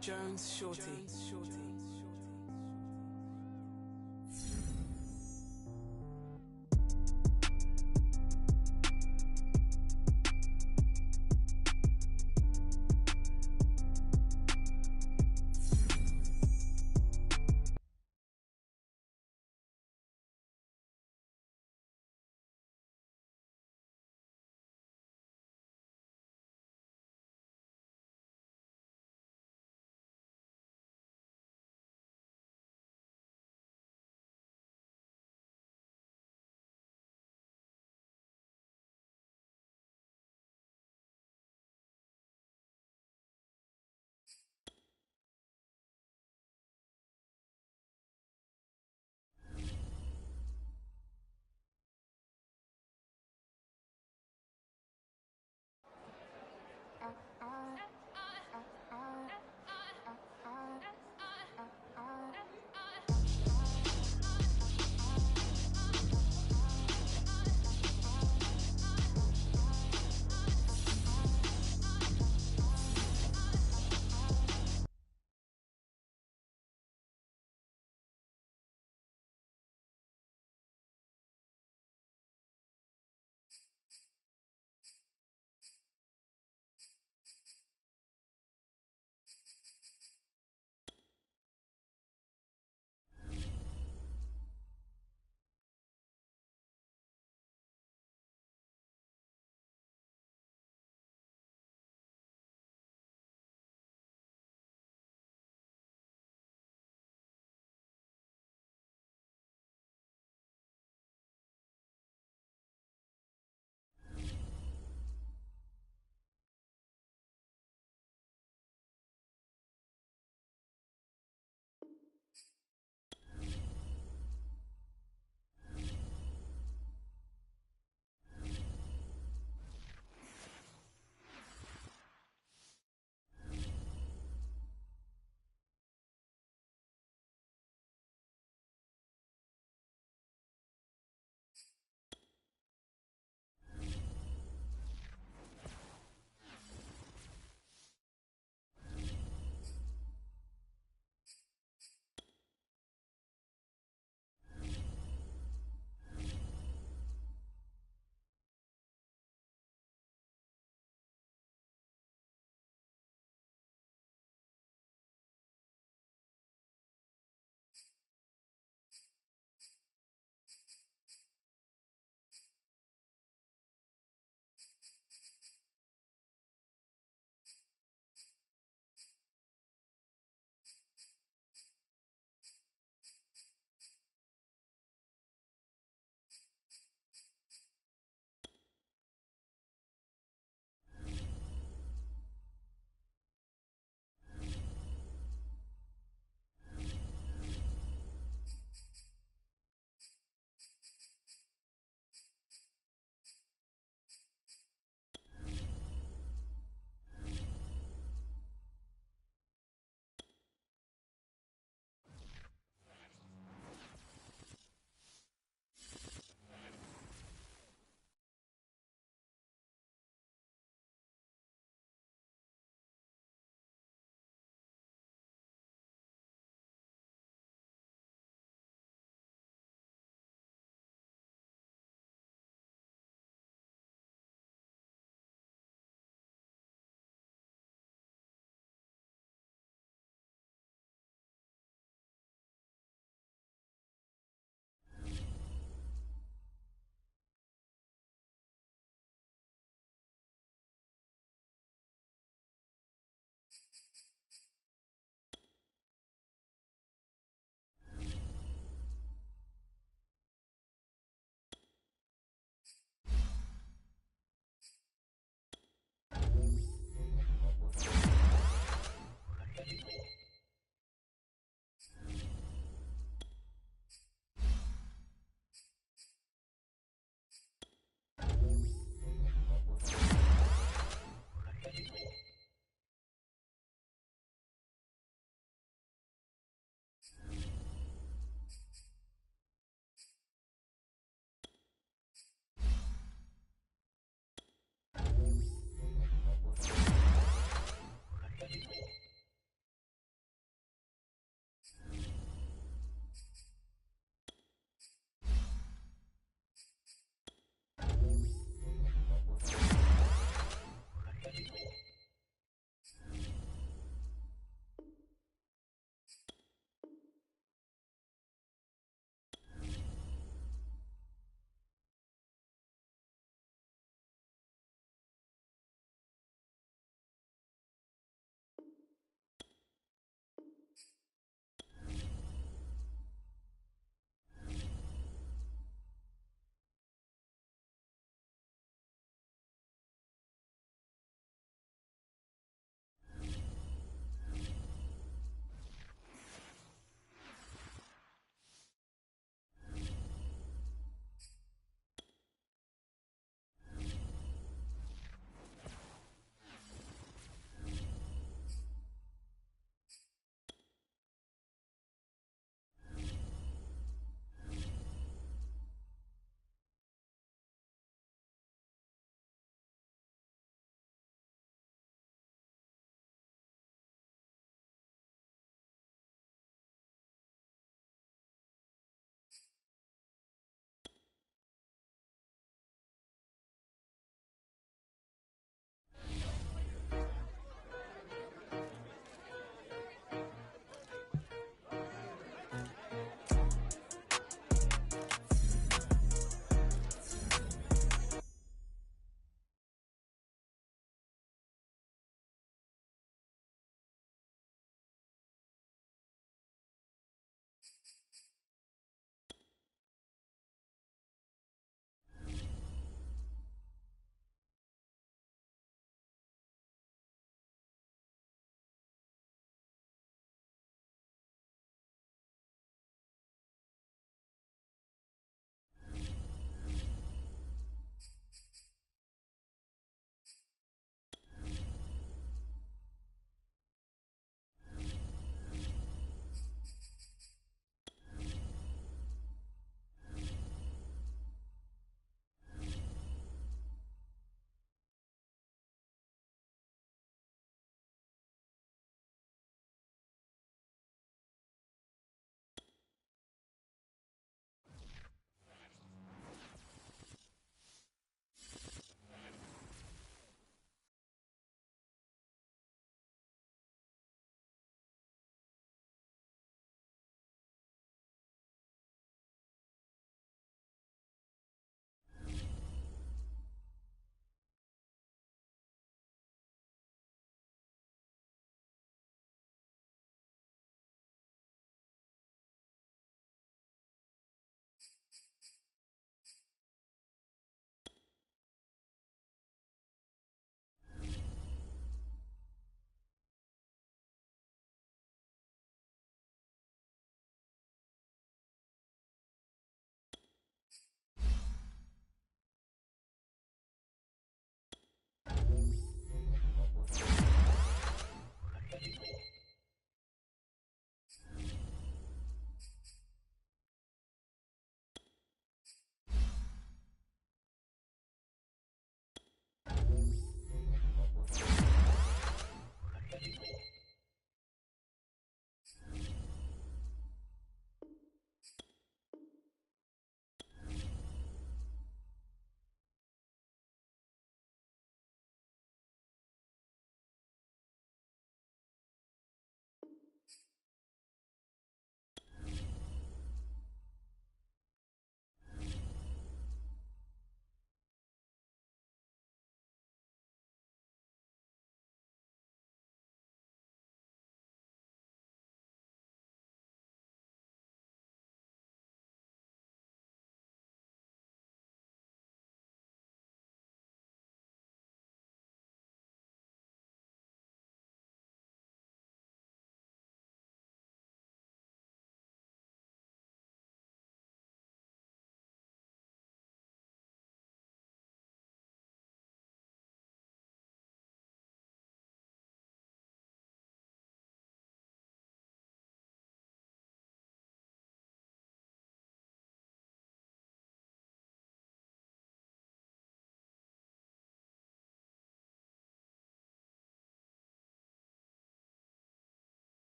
Jones Shorty.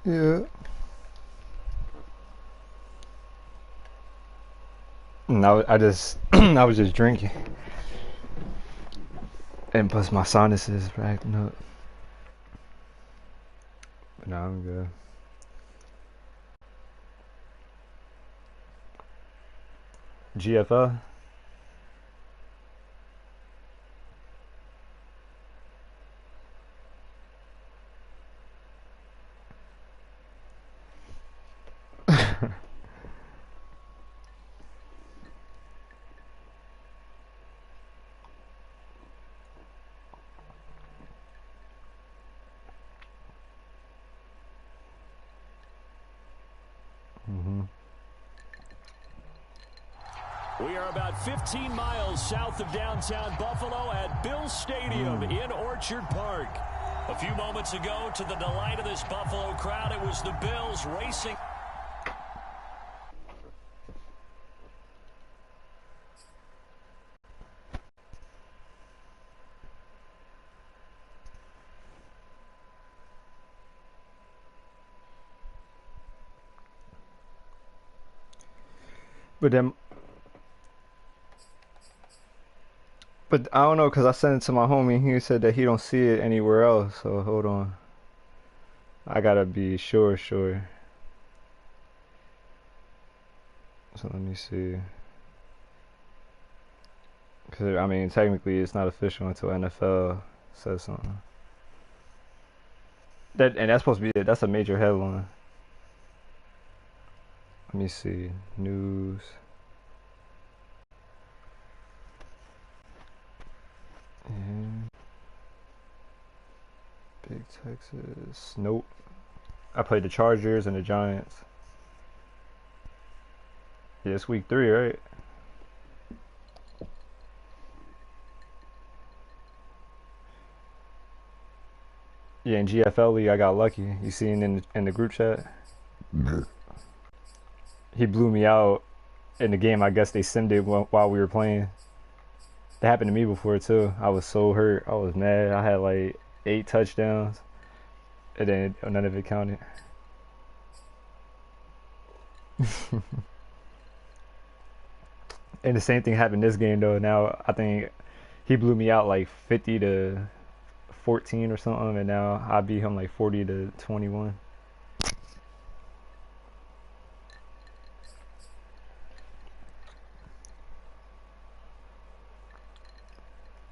Yeah. No, I just I was just drinking, and plus my sinuses were acting up. But no, I'm good. GFL. We are about 15 miles south of downtown Buffalo at Bill Stadium in Orchard Park. A few moments ago, to the delight of this Buffalo crowd, it was the Bills racing. But then, but I don't know, cause I sent it to my homie. He said that he don't see it anywhere else. So hold on, I gotta be sure. So let me see. Cause I mean, technically, it's not official until NFL says something. That's supposed to be it. That's a major headline. Let me see. News. And Big Texas. Nope. I played the Chargers and the Giants. Yeah, it's week 3, right? Yeah, in GFL League, I got lucky. You seen in the group chat? He blew me out in the game. I guess they simmed it while we were playing. That happened to me before too. I was so hurt. I was mad. I had like 8 touchdowns, and then none of it counted. And the same thing happened this game though. Now I think he blew me out like 50-14 or something, and now I beat him like 40-21.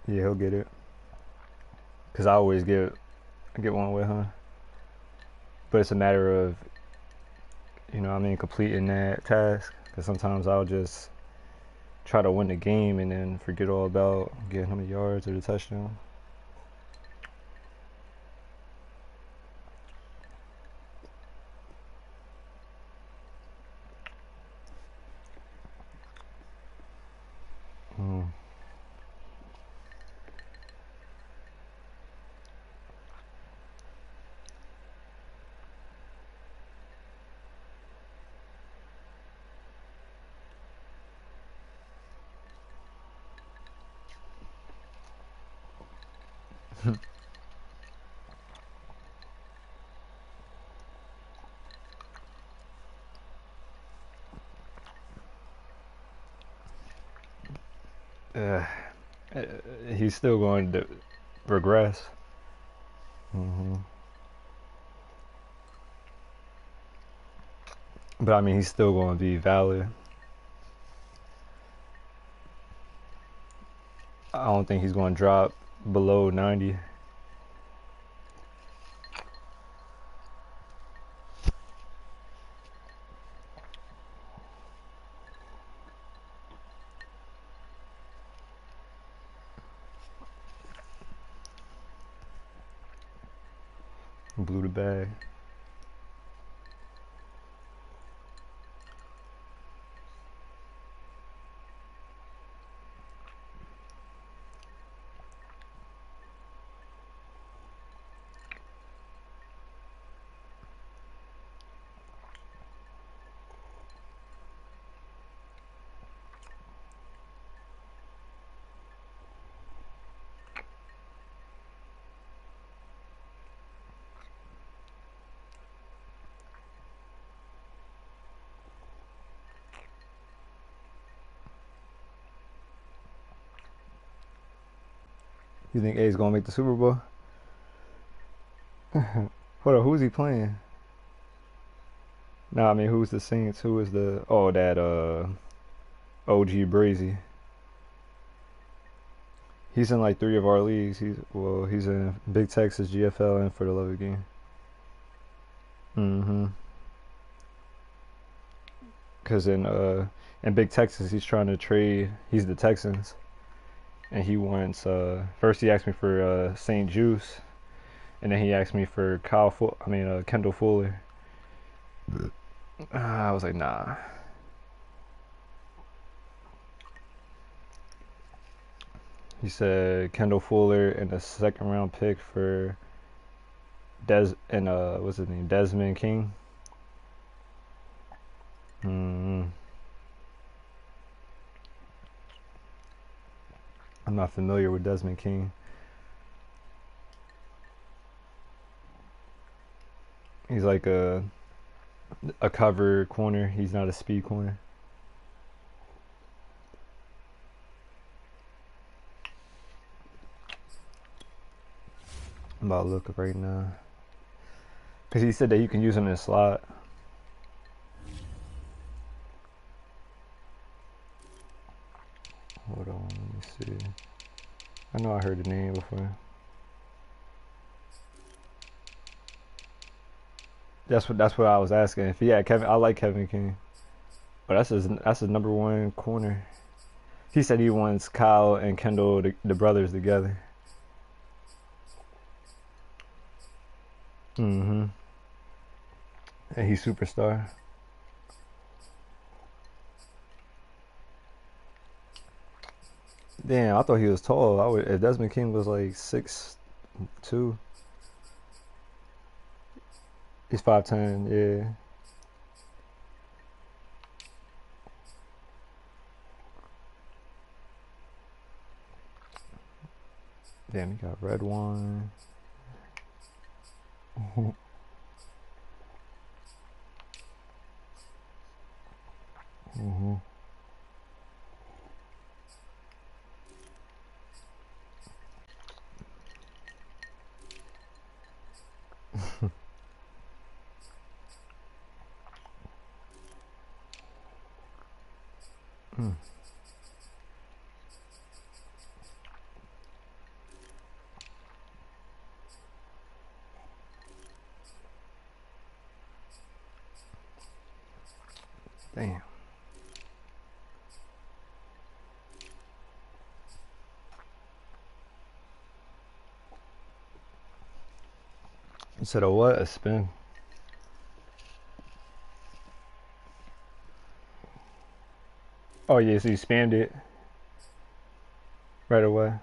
Yeah, he'll get it. Cause I always get one with him. But it's a matter of, completing that task. Cause sometimes I'll just try to win the game and then forget all about getting him the yards or the touchdown. uh, he's still going to regress. But I mean, he's still going to be valid. I don't think he's going to drop below 90. Blew the bag. You think A's gonna make the Super Bowl? Hold on, who's he playing? No, I mean, who's the Saints? Who is the... Oh, that, OG Brazy. He's in like 3 of our leagues. He's in Big Texas, GFL, and For the Love of the Game. Mm-hmm. Because in Big Texas, he's trying to trade. He's the Texans. And he wants... first he asked me for St. Juice. And then he asked me for Kendall Fuller. I was like, nah. He said Kendall Fuller and a 2nd round pick for what's his name? Desmond King. I'm not familiar with Desmond King. He's like a cover corner. He's not a speed corner. I'm about to look up right now. Because he said that you can use him in a slot. Hold on, let me see. I know I heard the name before. That's what I was asking. If he had Kevin, I like Kevin King, but that's his #1 corner. He said he wants Kyle and Kendall, the brothers, together. And he's superstar. Damn, I thought he was tall. If Desmond King was like 6'2". He's 5'10", yeah. Damn, he got red wine. Damn. You said a what? A spin? Oh yeah, so you spammed it right away.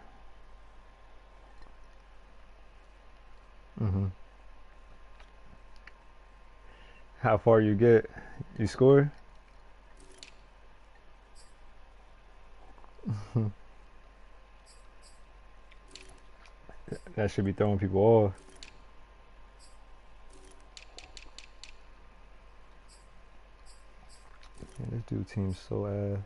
How far you get? You score? That should be throwing people off. Man, this dude team's so ass.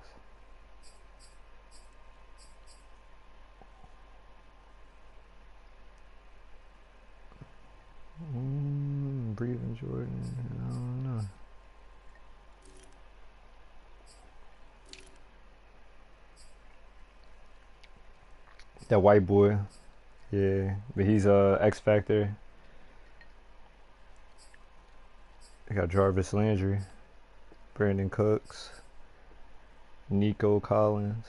Breathing Jordan, I don't know. That white boy, yeah, but he's X Factor. They got Jarvis Landry, Brandon Cooks, Nico Collins.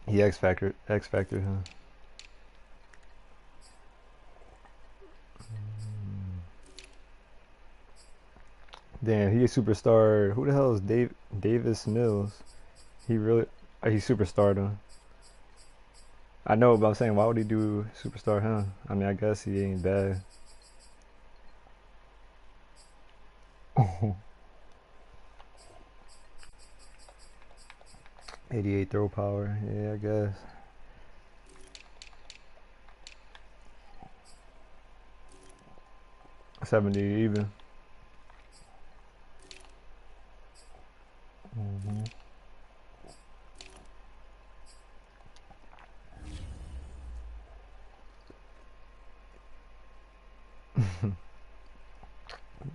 He X Factor, huh? Damn, he a superstar. Who the hell is Davis Mills? He superstarred him. I know, but I'm saying, why would he do superstar him? I mean, I guess he ain't bad. 88 throw power, yeah, I guess. $70 even.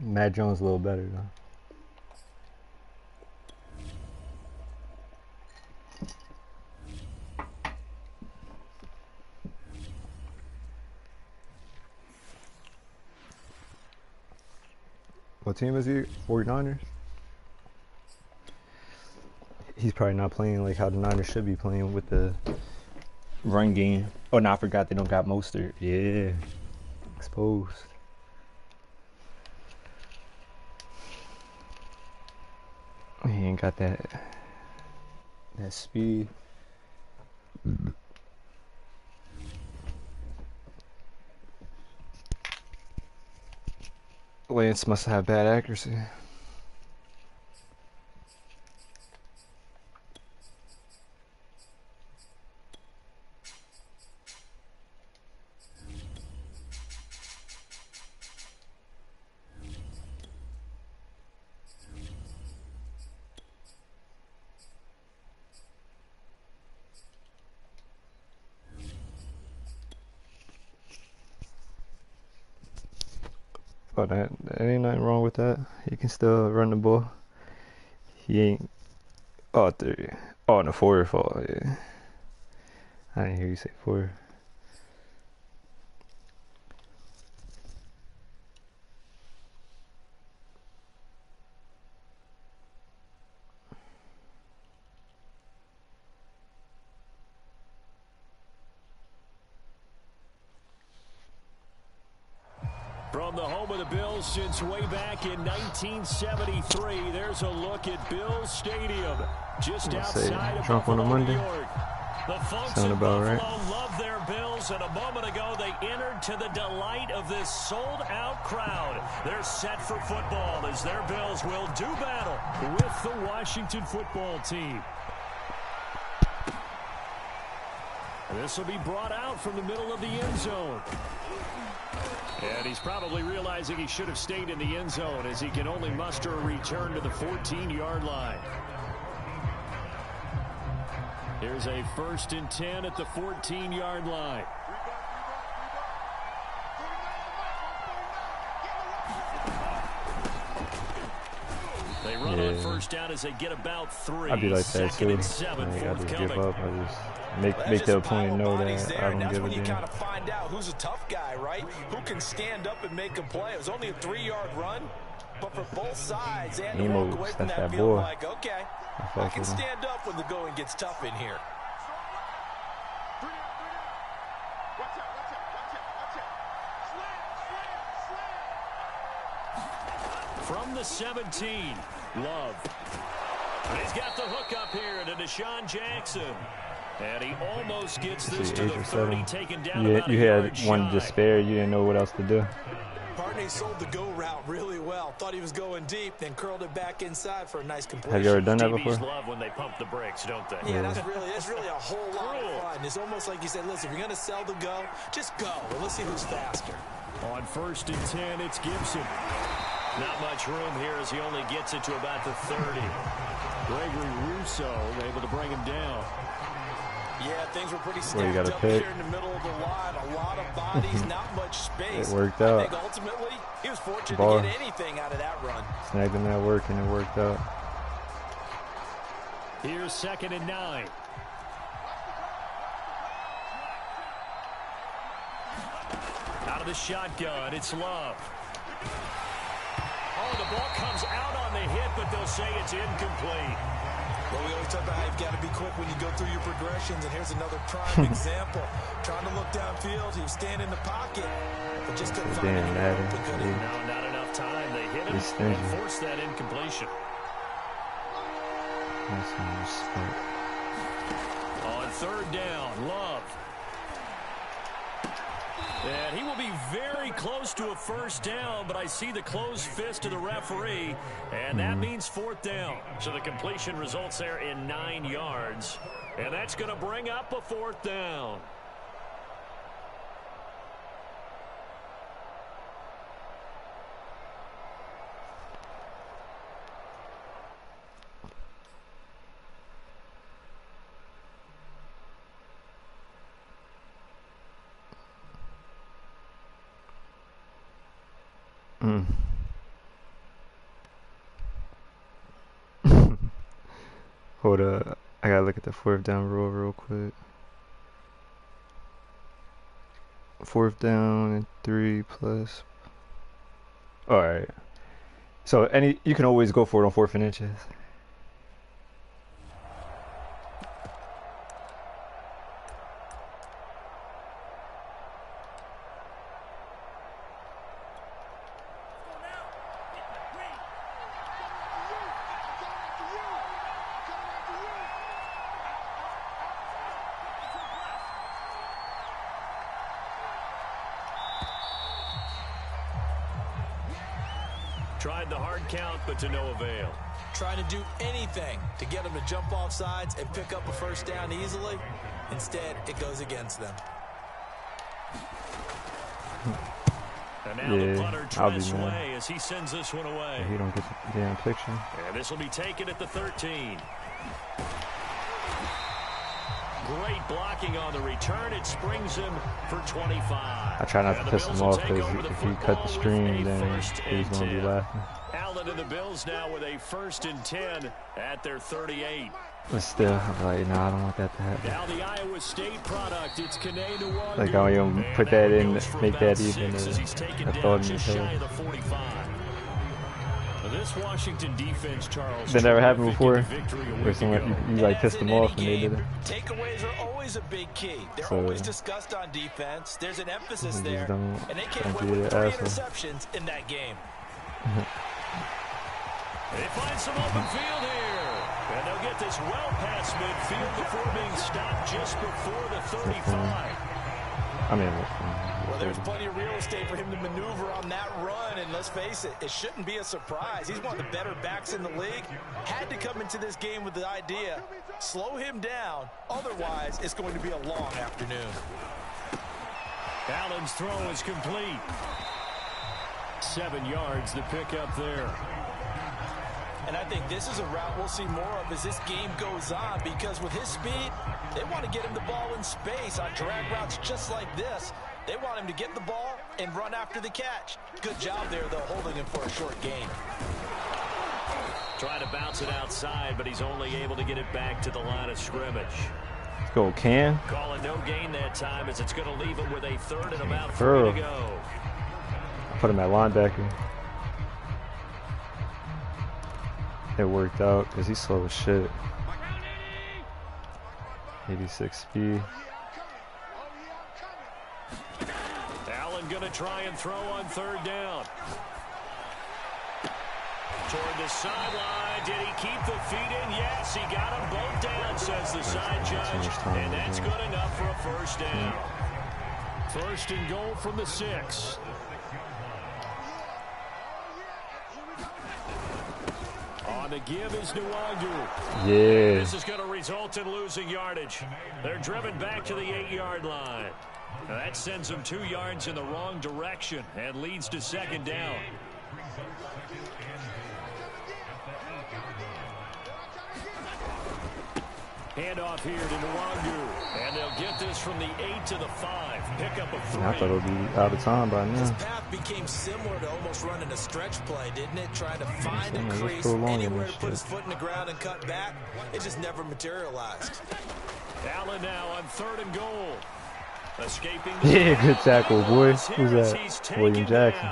Matt Jones a little better though. What team is he? 49ers? He's probably not playing like how the Niners should be playing with the run game. Oh, no, I forgot they don't got Mostert. Yeah. Exposed. He ain't got that speed. Lance must have bad accuracy. Oh, that ain't nothing wrong with that. He can still run the ball. He ain't. Oh, 3. Oh, and the 4 fall. Yeah. I didn't hear you say 4. From the home of the Bills since way back in 1973, there's a look at Bills Stadium, just outside of Buffalo, New York. The folks in Buffalo love their Bills, and a moment ago they entered to the delight of this sold-out crowd. They're set for football as their Bills will do battle with the Washington football team. This will be brought out from the middle of the end zone. And he's probably realizing he should have stayed in the end zone as he can only muster a return to the 14-yard line. Here's a 1st and 10 at the 14-yard line. They run on 1st down as they get about 3. I'd be like that too. And 7 I just give forthcoming. up. I just make the opponent know that I don't That's give a when you damn. kind of find out who's a tough guy, right? Who can stand up and make a play. It was only a 3-yard run, but for both sides, they had to walk away from that field like, okay, I can stand up when the going gets tough in here. From the 17, Love. He's got the hook up here to Deshaun Jackson. And he almost gets this to the 30, taken down about a yard shy. You had one despair. You didn't know what else to do. Partney sold the go route really well. Thought he was going deep, then curled it back inside for a nice completion. Have you ever done that before? love when they pump the brakes, don't they? Yeah, that's really a whole lot of fun. It's almost like you said, listen, if you're going to sell the go, just go. And let's see who's faster. On 1st and 10, it's Gibson. Not much room here as he only gets it to about the 30. Gregory Rousseau able to bring him down. Yeah, things were pretty stacked up here in the middle of the line. A lot of bodies, not much space. It worked out. I think ultimately he was fortunate to get anything out of that run. Snagged him at work and it worked out. Here's 2nd and 9. Out of the shotgun, it's Love. Oh, the ball comes out on the hit, but they'll say it's incomplete. Well, we always talk about how you've got to be quick when you go through your progressions, and here's another prime example. Trying to look downfield, he was standing in the pocket, but just couldn't find anything open, could he? No, not enough time. They hit him and forced that incompletion. On 3rd down, Love. And he will be very close to a 1st down, but I see the closed fist of the referee, and that means 4th down. So the completion results there in 9 yards, and that's going to bring up a 4th down. Mm. Hold up. I gotta look at the 4th down rule real quick. 4th down and 3 plus. Alright. So you can always go for it on 4th and inches. Tried the hard count, but to no avail. Trying to do anything to get them to jump off sides and pick up a first down easily. Instead, it goes against them. And now the punter tries away as he sends this one away. Yeah, he don't get the damn picture. And this will be taken at the 13. Great blocking on the return. It springs him for 25. I try not to piss him off because if he cut the stream, then he's going to be laughing. Allen and the Bills now with a 1st and 10 at their 38. But still, I'm like, nah, I don't want that to happen. Now the Iowa State product. It's Kene Nwangwu. Like, I don't even put that in, make that even a thought in his head. This Washington defense, Charles. That never happened before, where someone you like pissed them off and they did it. Takeaways are always a big key. They're always discussed on defense. There's an emphasis there, and they came away with 3 interceptions in that game. They find some open field here, and they'll get this well past midfield before being stopped just before the 35. I mean, well, there's plenty of real estate for him to maneuver on that run, and let's face it, it shouldn't be a surprise. He's one of the better backs in the league. Had to come into this game with the idea, slow him down, otherwise it's going to be a long afternoon. Allen's throw is complete. 7 yards, the pickup there. And I think this is a route we'll see more of as this game goes on, because with his speed, they want to get him the ball in space on drag routes just like this. They want him to get the ball and run after the catch. Good job there, though, holding him for a short gain. Trying to bounce it outside, but he's only able to get it back to the line of scrimmage. Let's go, Cam. Call it no gain that time, as it's going to leave him with a 3rd and about 3 to go. Put him at linebacker. It worked out because he's slow as shit. 86 speed. Allen going to try and throw on 3rd down. Toward the sideline. Did he keep the feet in? Yes, he got them both down, says the side judge. And that's good enough for a 1st down. 1st and goal from the 6. On the give is Nwangwu. Yeah. This is going to result in losing yardage. They're driven back to the 8-yard line. Now that sends them 2 yards in the wrong direction and leads to 2nd down. Handoff here to Nwangwu. And they'll get this from the 8 to the 5. Pick up a 3. I thought it would be out of time by now. This path became similar to almost running a stretch play, didn't it? Trying to find a crease anywhere to put his foot in the ground and cut back. It just never materialized. Allen now on 3rd and goal. Escaping. Yeah, good tackle, boy. Who's that? William Jackson.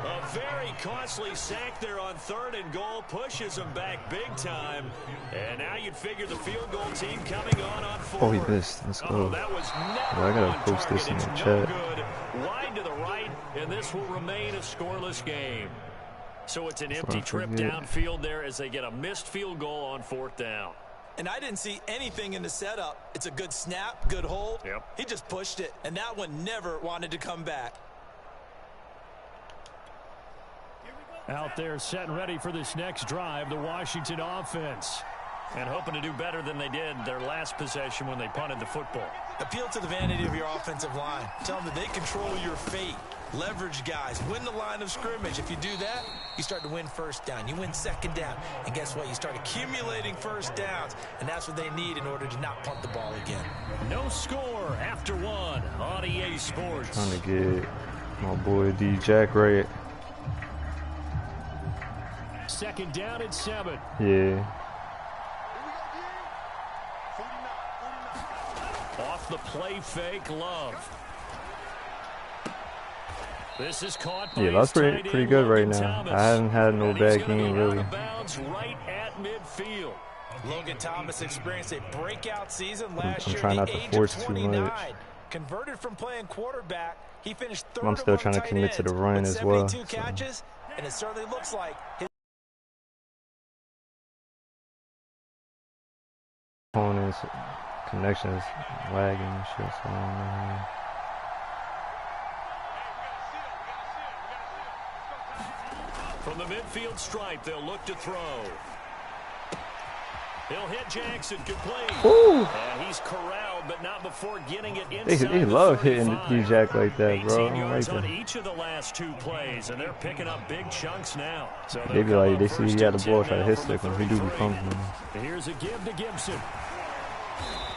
A very costly sack there on 3rd and goal. Pushes him back big time. And now you'd figure the field goal team coming on 4th. Oh, he missed. Let's go. Oh, that was never I gotta post this in the chat. Wide to the right, and this will remain a scoreless game. So it's an empty trip downfield there as they get a missed field goal on 4th down. And I didn't see anything in the setup. It's a good snap, good hold. Yep. He just pushed it, and that one never wanted to come back. Out there set and ready for this next drive, the Washington offense. And hoping to do better than they did their last possession when they punted the football. Appeal to the vanity of your offensive line. Tell them that they control your fate. Leverage guys. Win the line of scrimmage. If you do that, you start to win 1st down. You win 2nd down. And guess what? You start accumulating 1st downs. And that's what they need in order to not punt the ball again. No score after 1 on EA Sports. Trying to get My boy D Jack right. Second down and 7. Yeah. Off the play fake, Love. This is caught by Yeah, that's pretty good right now. I haven't had no bad game really. Right at midfield. Logan Thomas experienced a breakout season last year. I'm trying not to force too much. Converted from playing quarterback, he finished third. I'm still trying to commit to the run as well. 72 catches, and it certainly looks like his opponent's connections lagging and shit. So I don't know. From the midfield stripe, they'll look to throw. He'll hit Jackson, complete. And he's corralled, but not before getting it inside. They love hitting D-Jack like that, bro. 18 I don't yards like on that. each of the last 2 plays, and they're picking up big chunks now. So They be like, they see he got the ball, try to hit stick stick him. He do be pumping him. Here's a give to Gibson.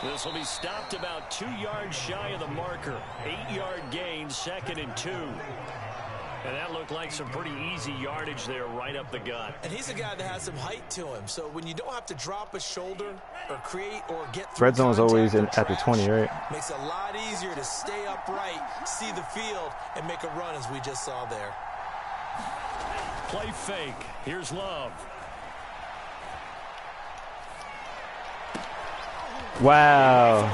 This will be stopped about 2 yards shy of the marker. 8-yard gain, 2nd and 2. And that looked like some pretty easy yardage there right up the gut. And he's a guy that has some height to him. So when you don't have to drop a shoulder or create or get through Red zone's always at the trash, 20, right? Makes it a lot easier to stay upright, see the field, and make a run as we just saw there. Play fake. Here's Love. Wow.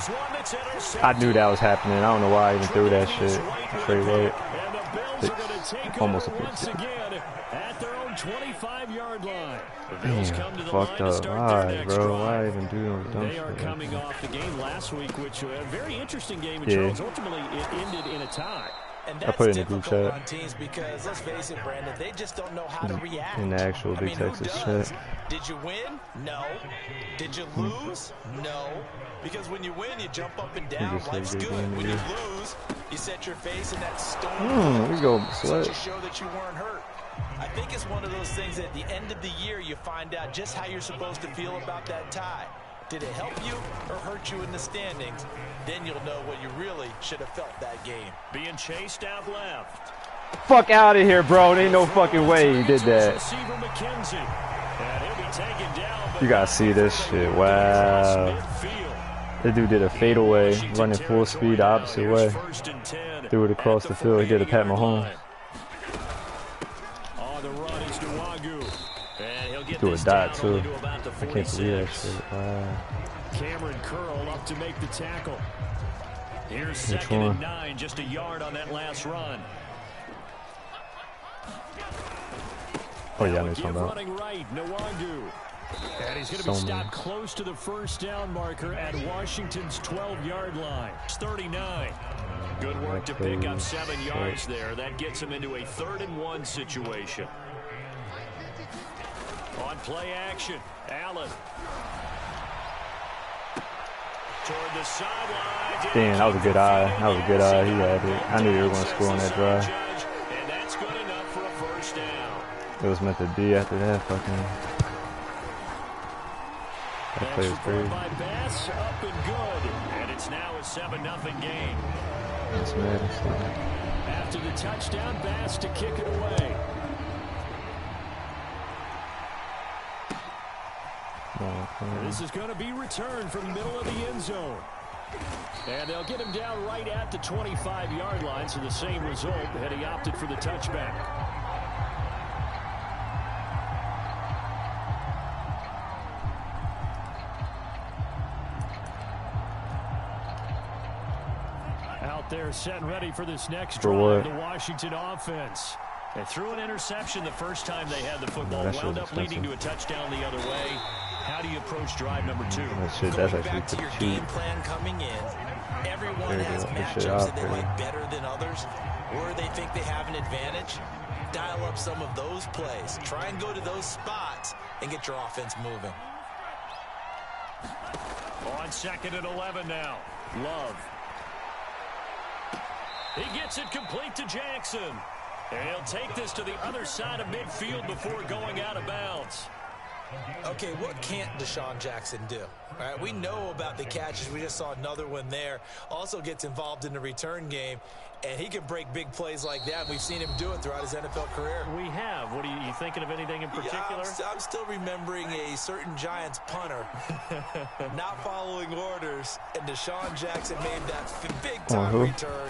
I knew that was happening. I don't know why I even threw that shit. Straight right. Almost a pick. Again at their own 25-yard line. Damn, fucked up. Alright, bro. Why even do no dumb They are shit? coming off the game last week, which was a very interesting game in Charles. Ultimately, it ended in a tie. And I that's put it in the group difficult chat. on teams because, let's face it, Brandon, they just don't know how to react. In the actual Big who Texas does? chat. Did you win? No. Did you lose? No. Because when you win, you jump up and down. just Life's say good. good game, When you yeah. lose, you set your face in that stone. We go So Sweat. to show that you weren't hurt. I think it's one of those things that at the end of the year, you find out just how you're supposed to feel about that tie. Did it help you or hurt you in the standings? Then you'll know what you really should have felt that game. Being chased out left. Fuck out of here, bro. There ain't no fucking way he did that. Receiver McKenzie. And he'll be taken down, but You gotta see this shit. Wow. midfield. The dude did a fadeaway, running full speed the opposite way. First and 10 Threw it across the field. He did a Pat Mahomes. On the run is Nwagu. And he'll get Do a this dot, down too. only to about the I can't believe that 46. shit. Wow. Cameron Curl up to make the tackle. Here's Which 2nd and one? 9, just a yard on that last run. Oh, yeah, I know Now what a you're give talking about. running right, Nwagu. And he's going to So be many. stopped close to the first down marker at Washington's 12-yard line. It's 39. Good work to pick up 7 yards there. That gets him into a 3rd and 1 situation. On play action, Allen. Toward the sideline. Damn, that was a good eye. That was a good eye. He had it. I knew they were going to score on that drive. And that's good enough for a first down. It was meant to be after that fucking. That play was crazy. By Bass, up and good. And it's now a 7-0 game. That's mad. After the touchdown, Bass to kick it away. This is going to be returned from the middle of the end zone. And they'll get him down right at the 25-yard line, so the same result had he opted for the touchback. Out there set and ready for this next For drive, what? the Washington offense. They threw an interception the first time they had the football, that shit wound was up leading to expensive. a touchdown the other way. How do you approach drive number 2? That shit, that's Going actually back to your pretty cheap. game plan coming in, everyone There you has go. Good shit matchups out that they there. like better than others, or they think they have an advantage. Dial up some of those plays. Try and go to those spots and get your offense moving. On 2nd and 11 now. Love. He gets it complete to Jackson. And he'll take this to the other side of midfield before going out of bounds. Okay, what can't Deshaun Jackson do? All right, we know about the catches. We just saw another one there. Also gets involved in the return game, and he can break big plays like that. We've seen him do it throughout his NFL career. We have. What are you thinking of anything in particular? Yeah, I'm still remembering a certain Giants punter not following orders, and Deshaun Jackson made that big-time return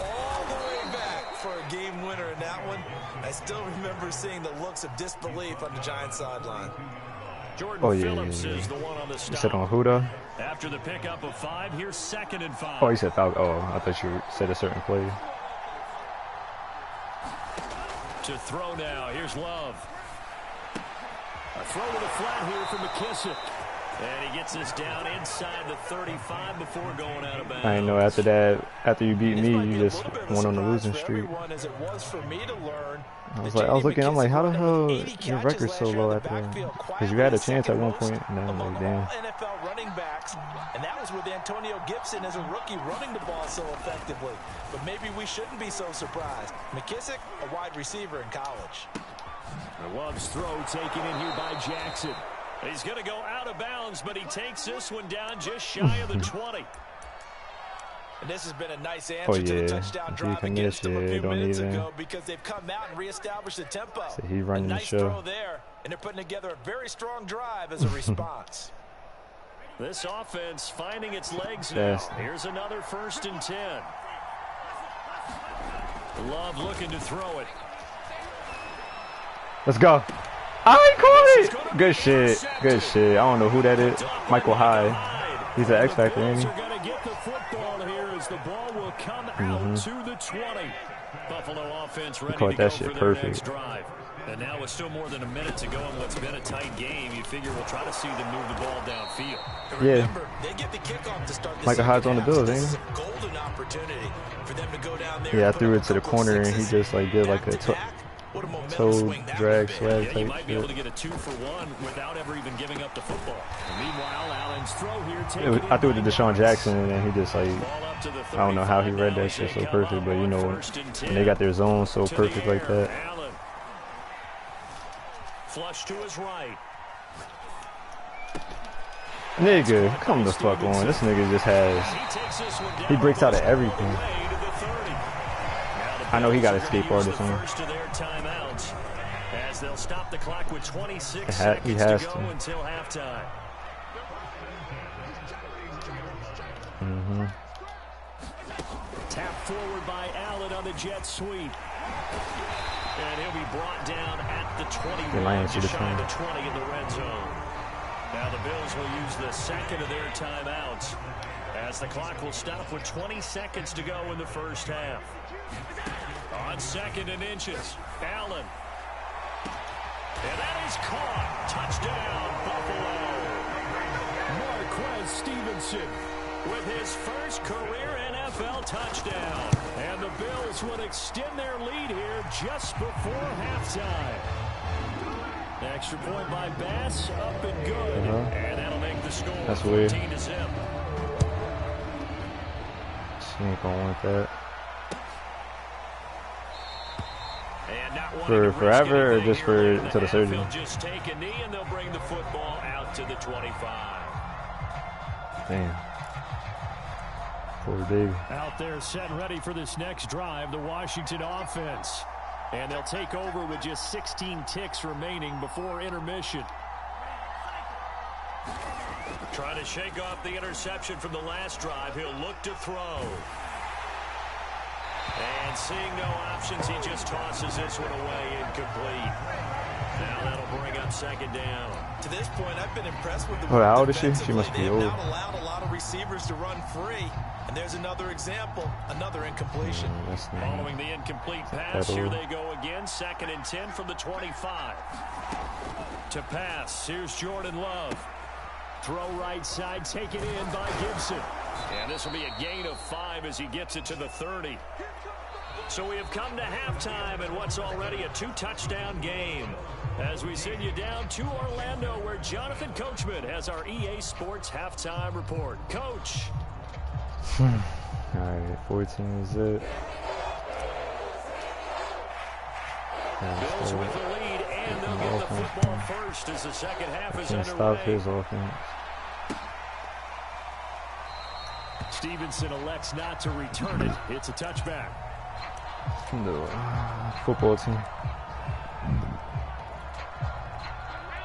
all the way back for a game winner in that one. I still remember seeing the looks of disbelief on the Giants sideline. Jordan Phillips is the one on the stop. You said on who though? After the pickup of 5, here's 2nd and 5. Oh, you said Falcon. Oh, I thought you said a certain play. To throw now. Here's Love. A throw to the flat here from McKissick. And he gets this down inside the 35 before going out of bounds. I know after that, after you beat me, you just went on the losing streak. I was looking, I'm like, how the hell your record's so low after that? Because you had a chance at one point, and then I'm like, damn. NFL running backs, and that was with Antonio Gibson as a rookie running the ball so effectively. But maybe we shouldn't be so surprised. McKissick, a wide receiver in college. Love's throw taken in here by Jackson. He's going to go out of bounds, but he takes this one down just shy of the 20. And this has been a nice answer to the touchdown drive against them a few minutes ago because they've come out and reestablished the tempo. So he running a nice the show. Throw there, and they're putting together a very strong drive as a response. This offense finding its legs now. Here's another 1st and 10. Love looking to throw it. Let's go. I caught it. Good shit. Good shit. I don't know who that is. Michael Hyde. He's an X Factor, ain't he? The ball will come out to the 20. Buffalo offense ready caught to that go shit for their perfect. next drive. And now with still more than a minute to go in what's been a tight game, you figure we'll try to see them move the ball downfield. Yeah. Remember, they get the kickoff to start Michael Hyde's on the Bills, ain't he? a golden opportunity for them to go down there. Yeah, I threw it to the corner and he just like did like a toe drag swag you type might be able to get a 2-for-1 without ever even giving up the football. And meanwhile, Allen's throw here. I threw it to Deshaun Jackson and then he just like, I don't know how he read that shit so perfect, but you know, when they got their zone so perfect like that. Allen. Flush to his right. Nigga, come the fuck on. This nigga just has, he breaks out of everything. I know he got a skateboard or something. As they'll stop the clock with 26 He has to go until halftime. Tap forward by Allen on the jet sweep. And he'll be brought down at the 21, just shy of the 20 in the red zone. Now the Bills will use the 2nd of their timeouts as the clock will stop with 20 seconds to go in the first half. On 2nd and inches, Allen. And that is caught. Touchdown, Buffalo. Marquez Stevenson with his first career NFL touchdown. And the Bills would extend their lead here just before halftime. Extra point by Bass, up and good. And that'll make the score 14-0. She ain't gonna want that. For forever or just for to the surgery? Just take a knee and they'll bring the football out to the 25. Damn. Poor baby. Out there set ready for this next drive, the Washington offense. And they'll take over with just 16 ticks remaining before intermission. Trying to shake off the interception from the last drive. He'll look to throw. And seeing no options, he just tosses this one away incomplete. Now that'll bring up 2nd down. To this point, I've been impressed with the how old is she? She must be old. They've not allowed a lot of receivers to run free. And there's another example, another incompletion. Following the incomplete pass, here they go again. 2nd and 10 from the 25. To pass, here's Jordan Love. Throw right side, taken in by Gibson. And this will be a gain of 5 as he gets it to the 30. So we have come to halftime in what's already a 2-touchdown game. As we send you down to Orlando, where Jonathan Coachman has our EA Sports halftime report. Coach. All right, 14 is it. Bills with the lead and they'll get the football first as the second half is Can't underway. stop his offense. Stevenson elects not to return it. It's a touchback. The football team.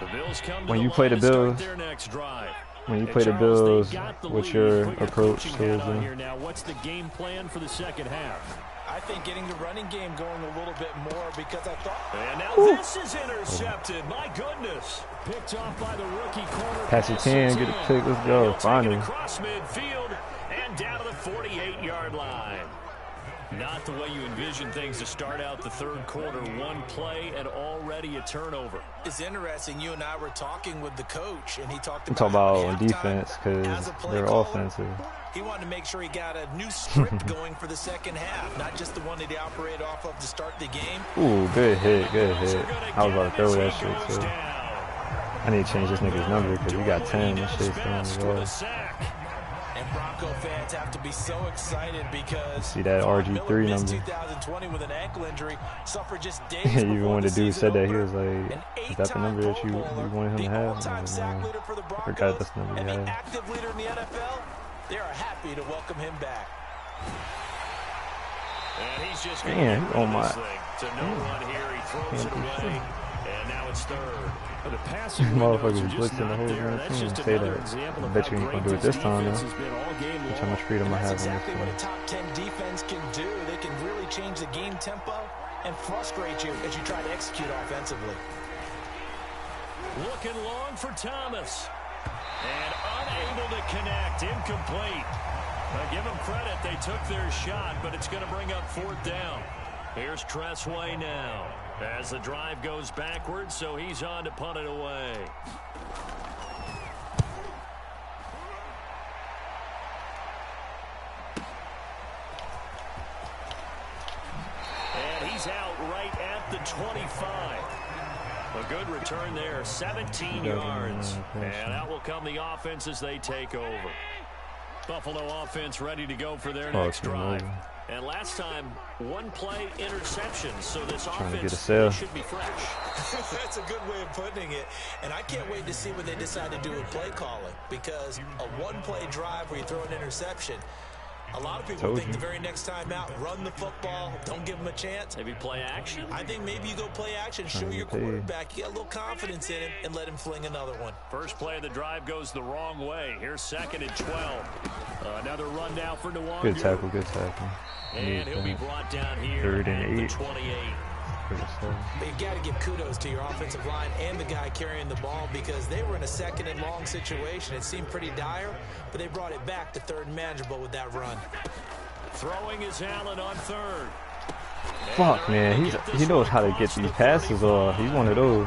The Bills come to When the you play line the to start Bills, their next drive. when you And play the Charles, Bills, they got the what's lead. your Put approach coaching towards hat on them? here now. What's the game plan for the second half? I think getting the running game going a little bit more because I thought... And now this is intercepted. My goodness. Picked off by the rookie corner. Pass it 10, get a pick, let's go. Finally. Across midfield and down to the 48-yard line. Not the way you envision things to start out the third quarter. One play and already a turnover. It's interesting. You and I were talking with the coach, and he talked I'm talking about about on defense because they're offensive. He wanted to make sure he got a new script going for the second half, not just the one that he operated off of to start the game. Ooh, good hit, good hit. I was about to throw that shit too. I need to change this nigga's number because we got 10. This shit's throwing me off. And Bronco fans have to be so excited because see that RG3 number. 2020 with an ankle injury, suffered just days Even when the dude said that, he was An like, "Is that the number that you wanted him to have?" I was like, "No." I forgot that's the number and he the had. active leader in the NFL, they are happy to welcome him back. And he's just Man, oh my. to no run here. He throws it away. And now it's third. The passing Motherfuckers blitzing the whole damn team. Say that. I bet you ain't gonna do it this time, though. Look how much freedom I have on this Exactly what a team. top 10 defense can do. They can really change the game tempo and frustrate you as you try to execute offensively. Looking long for Thomas. And unable to connect. Incomplete. Give them credit. They took their shot, but it's going to bring up fourth down. Here's Tressway now. As the drive goes backwards, so he's on to punt it away. And he's out right at the 25. A good return there, 17 yards. And out will come the offense as they take over. Buffalo offense ready to go for their next drive. And last time, one play interception. So this offense should be fresh. That's a good way of putting it. And I can't wait to see what they decide to do with play calling. Because a one-play drive where you throw an interception, a lot of people think the very next time out, run the football, don't give them a chance. Maybe play action? I think maybe you go play action, show your quarterback, you get a little confidence in him, and let him fling another one. First play of the drive goes the wrong way. Here's second and 12. Another run now for Nwangu. Good tackle, good tackle. And he'll be brought down here Third at and 8. the 28. But you got to give kudos to your offensive line and the guy carrying the ball because they were in a second and long situation. It seemed pretty dire, but they brought it back to third and manageable with that run. Throwing is Allen on third. Fuck, man. He knows how to get these passes off. He's one of those.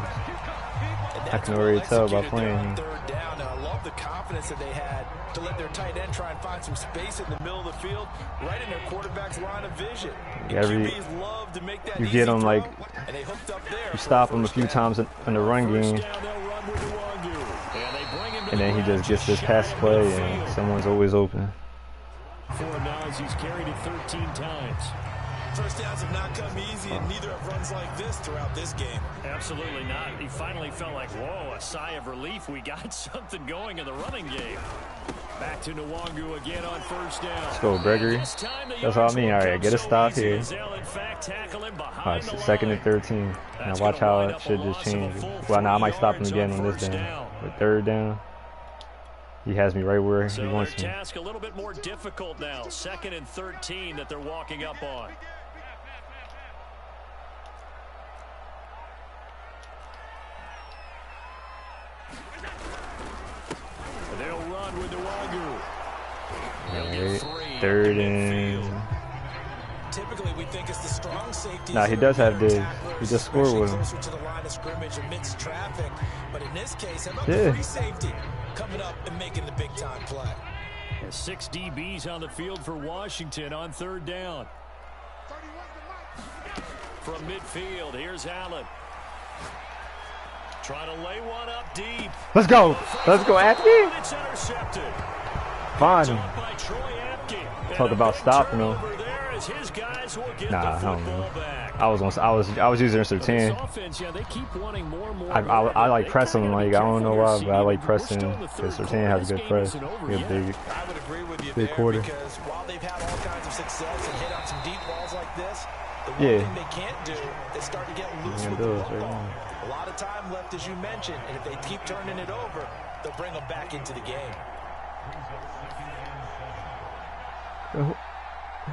I can already tell by playing him. Third down. Now, I love the confidence that they had to let their tight end try and find some space in the middle of the field, right in their quarterback's line of vision. QBs love to make that you get them like, and they hooked up there you stop him a few times in the run game, and then he just gets this pass play, and someone's always open. 4 downs, he's carried it 13 times. First downs have not come easy, and neither have runs like this throughout this game. Absolutely not. He finally felt like, whoa, a sigh of relief. We got something going in the running game. Back to Nwangu again on first down. Let's go, Gregory. That's what I mean. All right, get a stop here. All right, so second and 13. Now watch how it should just change. Well, now I might stop him again on this down. But third down, he has me right where he wants me. Task a little bit more difficult now. Second and 13 that they're walking up on. They'll run with Nwangu. Right, third and... Typically, we think it's the strong safety. Nah, he does have this. He just scored with him. Closer to the line of scrimmage amidst traffic, but in this case, how about the free safety coming up and making the big time play? 6 DBs on the field for Washington on third down. From midfield, here's Allen. Trying to lay one up deep. Let's go. Let's go, Apke. It's intercepted. Find him. Talk about stopping him. as his guys will get Nah, the I don't football know. back. I was using This Sertan. offense, yeah, they keep wanting more and more. I like They pressing. kinda Like I gotta be don't know careful why, here, but I like Steve. We're pressing still in the because third Sertan quarter. has a This good game press. isn't over He a yet. big. I would agree with you Big there quarter. because while they've had all kinds of success and hit on some deep balls like this, the one Yeah. thing they can't do is start to get loose Yeah, with the those right football. now. A lot of time left, as you mentioned, and if they keep turning it over, they'll bring them back into the game.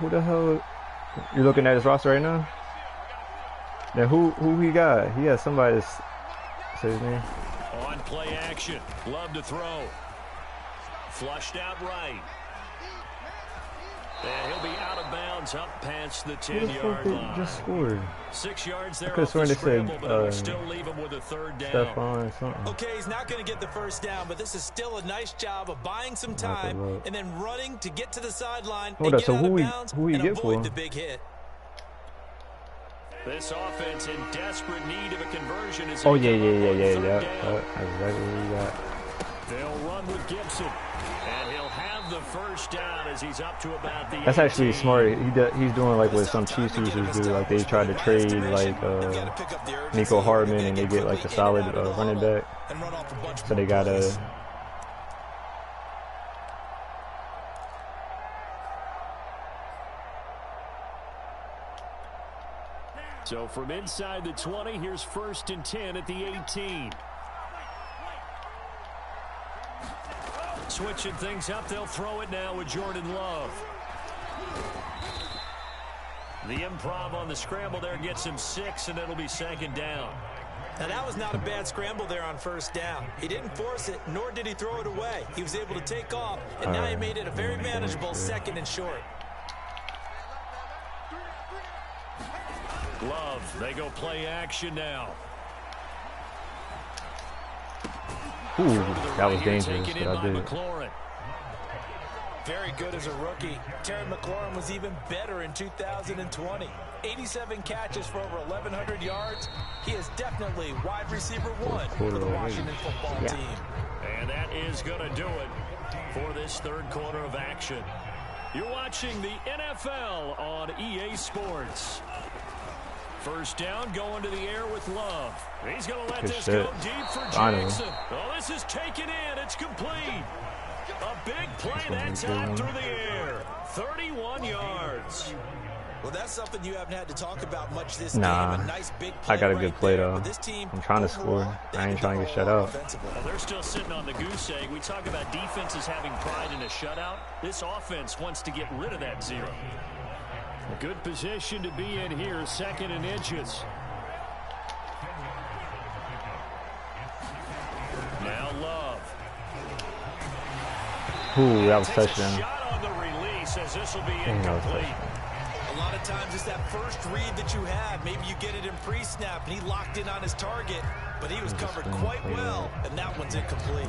Who the hell? You're looking at his roster right now? Then who he got? He has somebody to say his name. On play action. Love to throw. Flushed out right. And he'll be out of bounds up past the Who the fuck 10-yard did line. just scored? 6 yards there could've off sworn the they said, scramble, but it'll still leave him with a third down. Stephon something. Okay, he's not going to get the first down, but this is still a nice job of buying some time look. and then running to get to the sideline Hold and up, get so out who of he- bounds who he and get for avoid him? the big hit. This offense in desperate need of a conversion as Oh they yeah, come yeah, up yeah, on yeah, third yeah. down. That's exactly what we got. They'll run with Gibson, and he'll have the first down as he's up to about the That's actually 18. smart. He's doing like what some Chiefs users do. Like they try to trade like Nico Hardman and they get like a solid running back. So they gotta. So from inside the 20, here's 1st and 10 at the 18. Switching things up, they'll throw it now with Jordan Love. The improv on the scramble there gets him 6, and it'll be 2nd down. Now, that was not a bad scramble there on first down. He didn't force it, nor did he throw it away. He was able to take off, and now he made it a very manageable 2nd and short. Love, they go play action now. Ooh, that was Right here, dangerous. taken in But I by did. McLaurin. Very good as a rookie. Terry McLaurin was even better in 2020. 87 catches for over 1,100 yards. He is definitely wide receiver 1 for the Washington football team. And that is going to do it for this third quarter of action. You're watching the NFL on EA Sports. First down, going to the air with Love. He's going to let Good this shit. go deep for Finally. Jackson. Oh, this is taken in. It's complete. A big play that time through the air. 31 yards. Well, that's something you haven't had to talk about much this Nah, game. A nice big play I got a right good play there. though. But this team, I'm trying to overall, score. they I ain't did trying to a get shut lot out. offensively. Well, they're still sitting on the goose egg. We talk about defenses having pride in a shutout. This offense wants to get rid of that 0. Good position to be in here, 2nd and inches. Now Love. Ooh, that was Takes a touchdown. shot on the release as this will be Dang, that was incomplete. A lot of times it's that first read that you have. Maybe you get it in pre-snap, and he locked in on his target, but he was covered quite well, and that one's incomplete.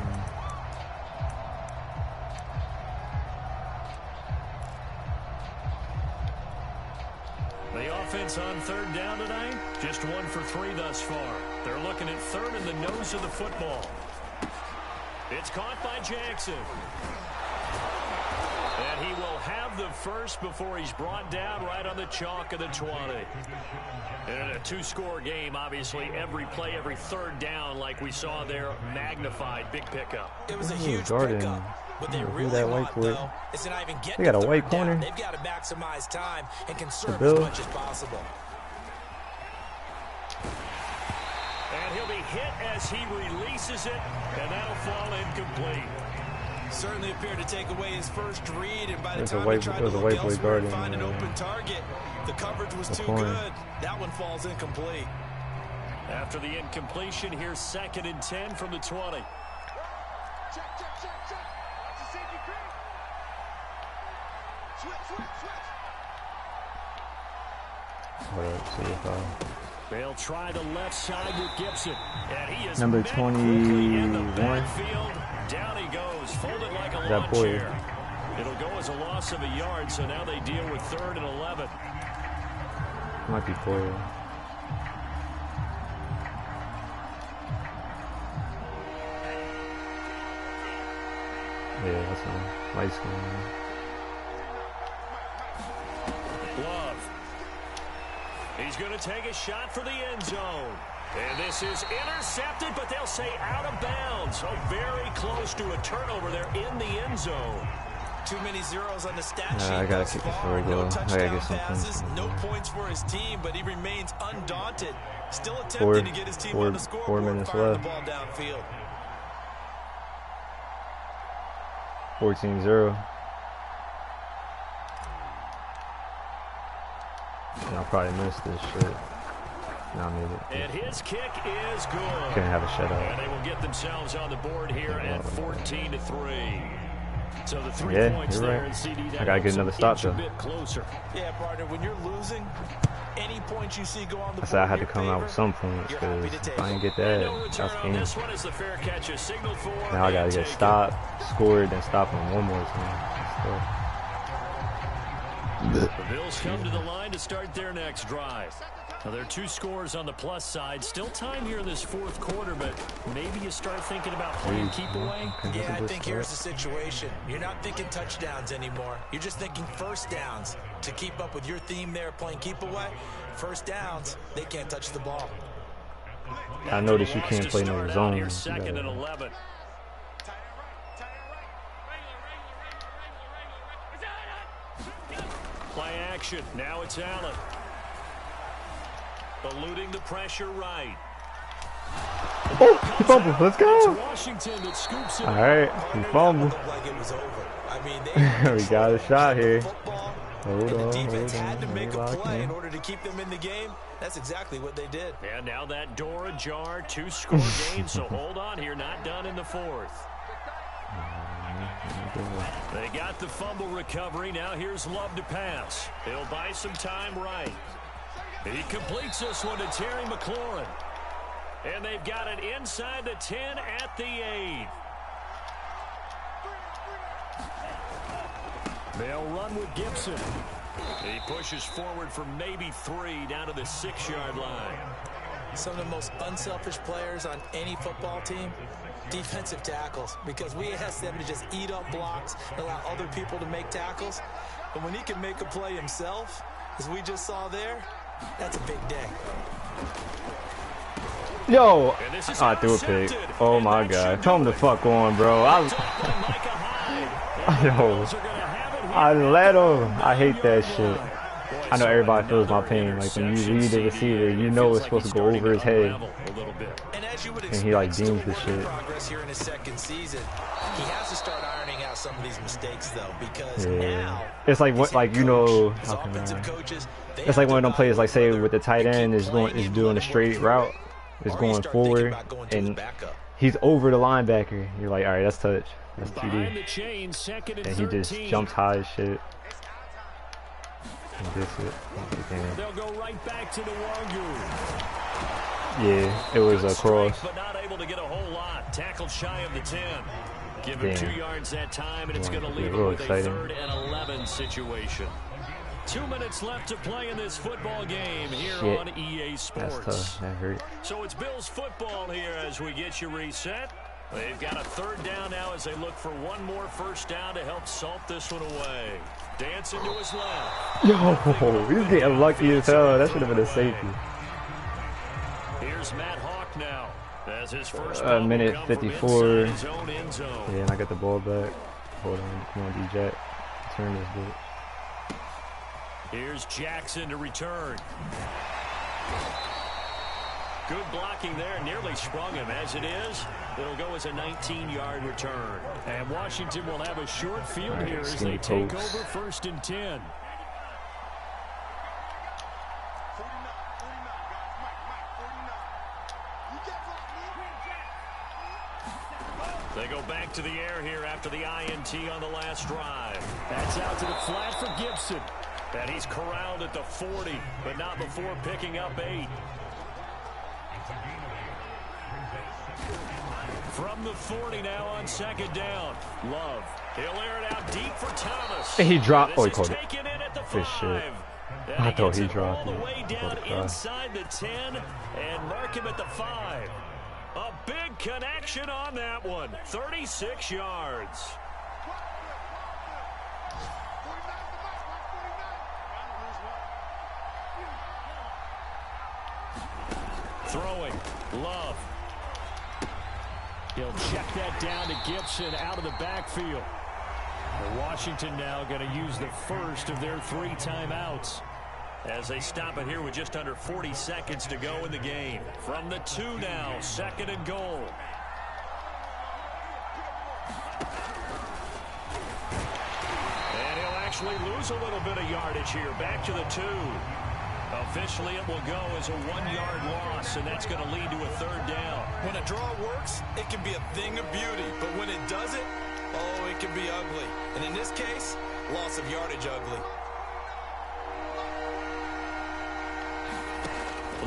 The offense on 3rd down tonight, just 1 for 3 thus far. They're looking at 3rd in the nose of the football. It's caught by Jackson. And he will have the first before he's brought down right on the chalk of the 20. And in a 2-score game, obviously, every play, every 3rd down, like we saw there, magnified, big pickup. It was a Ooh, huge Jordan. pickup. What they Who really that white want, for? though, is to not even get They got to a white 3rd down. corner. They've got to maximize time and conserve Bill. as much as possible. And he'll be hit as he releases it, and that'll fall incomplete. Certainly appeared to take away his first read, and by the There's a time white- he tried to there's a look white boy elsewhere and guarding, find an open target, the coverage was too corner. good. That one falls incomplete. After the incompletion, here's 2nd and 10 from the 20. Check, check, check, check. That's a safety cream. Switch, switch, switch. Hold up, see if They'll try the left side with Gibson. And he is Number met quickly in the 21. backfield. Down he goes, folded like a That lawn boy. chair. It'll go as a loss of a yard, so now they deal with 3rd and 11. might be Foyle. Yeah, that's a light skin. He's going to take a shot for the end zone. And this is intercepted, but they'll say out of bounds. So very close to a turnover there in the end zone. Too many zeros on the stat sheet. I gotta kick this for a goal. No I gotta touchdown get some passes, points. no points for his team, but he remains undaunted. Still attempting to get his team on the scoreboard, 4 minutes firing left. the ball downfield. 14-0. And I'll probably miss this shit. Nah, I made it. And his kick is good. Couldn't have a shutout. And they will get themselves on the board here at 14-3. So the 3 Yeah, points you're there right. in CD. I gotta get another stop, though. A bit closer. Yeah, partner, when you're losing, any points you see go on the I board said I had in to your come out with favor, some points you're happy because to if take I didn't get No that, return that's on game. this one as the fair catch is signaled for. Now I gotta and get taken. stopped, scored, and stop him one more time. The Bills come to the line to start their next drive. Now, there are 2 scores on the plus side. Still time here in this 4th quarter, but maybe you start thinking about playing keep away. Yeah, I think here's the situation. You're not thinking touchdowns anymore. You're just thinking first downs. To keep up with your theme there, playing keep away, first downs, they can't touch the ball. I noticed you can't play no zone. Here, 2nd and 11. Play action. Now it's Allen. Eluding the pressure right. Oh, he fumbled. Let's go. Washington that scoops it. All right, he fumbled. Like it was over. I mean, We got a shot here. Hold and the on, defense hold had to on. make a Lock play in. in order to keep them in the game. That's exactly what they did. And now that door ajar, 2-score game, so hold on here, not done in the 4th. They got the fumble recovery. Now here's Love to pass. He'll buy some time right. He completes this one to Terry McLaurin. And they've got it inside the 10 at the 8. They'll run with Gibson. He pushes forward for maybe 3 down to the 6-yard line. Some of the most unselfish players on any football team, defensive tackles, because we ask them to just eat up blocks and allow other people to make tackles. But when he can make a play himself, as we just saw there, that's a big day. Yo, I threw a pick. Oh my God, tell him to fuck on, bro. Yo, I let him. I hate that shit. I know everybody feels my pain. Like when you read the receiver, you know it's supposed to go over his head, and he like deems the shit. Progress here in his 2nd season. He has to start ironing out some of these mistakes though, because now Yeah, it's like what, like you know, how can it's like one of them plays, like say with the tight end is doing a straight route, is going forward, and he's over the linebacker. You're like, all right, that's touch, that's TD, and he just jumps high as shit. And gets it. They'll go right back to the Wagyu. Yeah, it was a cross. But not able to get a whole lot. Tackled shy of the 10. Give him Damn. 2 yards that time, and it's going to Yeah, leave real him with exciting. a 3rd and 11 situation. 2 minutes left to play in this football game here Shit. on EA Sports. That's tough. That hurt. So it's Bills football here as we get you reset. They've got a 3rd down now as they look for one more first down to help salt this one away. Dancing to his left. Yo, he's getting lucky as hell. That should have been a safety. Here's Matt Hawk now. As his first A minute ball will come from 54. inside his own end zone. Yeah, and I got the ball back. Hold on, come on, D-Jack. Turn this bitch. Here's Jackson to return. Good blocking there. Nearly sprung him. As it is, it'll go as a 19-yard return. And Washington will have a short field here as they take over 1st and 10. They go back to the air here after the INT on the last drive. That's out to the flat for Gibson. And he's corralled at the 40, but not before picking up 8. From the 40 now on 2nd down. Love. He'll air it out deep for Thomas. And he dropped. Oh, he This caught is it. taken in at the Good 5. shit. And I thought gets he it dropped all the it. way I down thought it crossed. inside the 10 and mark him at the 5. A big connection on that one. 36 yards. Throwing. Love. He'll check that down to Gibson out of the backfield. Washington now going to use the first of their 3 timeouts as they stop it here with just under 40 seconds to go in the game. From the 2 now, 2nd and goal. And he'll actually lose a little bit of yardage here. Back to the 2. Officially, it will go as a 1-yard loss, and that's going to lead to a 3rd down. When a draw works, it can be a thing of beauty. But when it doesn't, oh, it can be ugly. And in this case, loss of yardage ugly.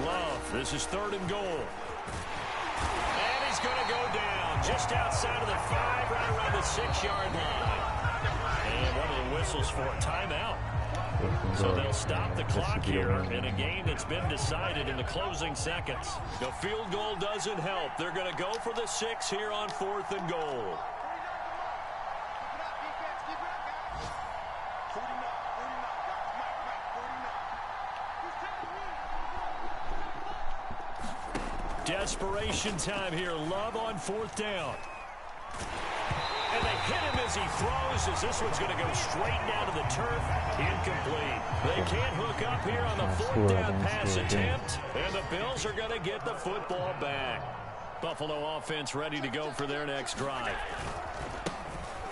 Love, this is 3rd and goal. And he's going to go down just outside of the 5, right around the 6-yard line. And one of the whistles for a timeout. So they'll stop the clock here in a game that's been decided in the closing seconds. The field goal doesn't help. They're going to go for the 6 here on 4th and goal. Desperation time here. Love on 4th down. And they hit him as he throws, as this one's going to go straight down to the turf. Incomplete. They can't hook up here on the 4th down pass attempt. And the Bills are going to get the football back. Buffalo offense ready to go for their next drive.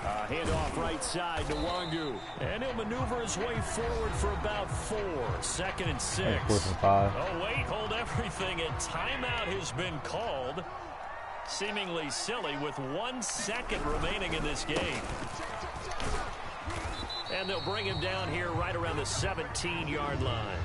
Handoff right side to Wangu. And he'll maneuver his way forward for about 4. 2nd and 6. 4th and 5. Oh, wait, hold everything. A timeout has been called. Seemingly silly with 1 second remaining in this game. And they'll bring him down here right around the 17-yard line.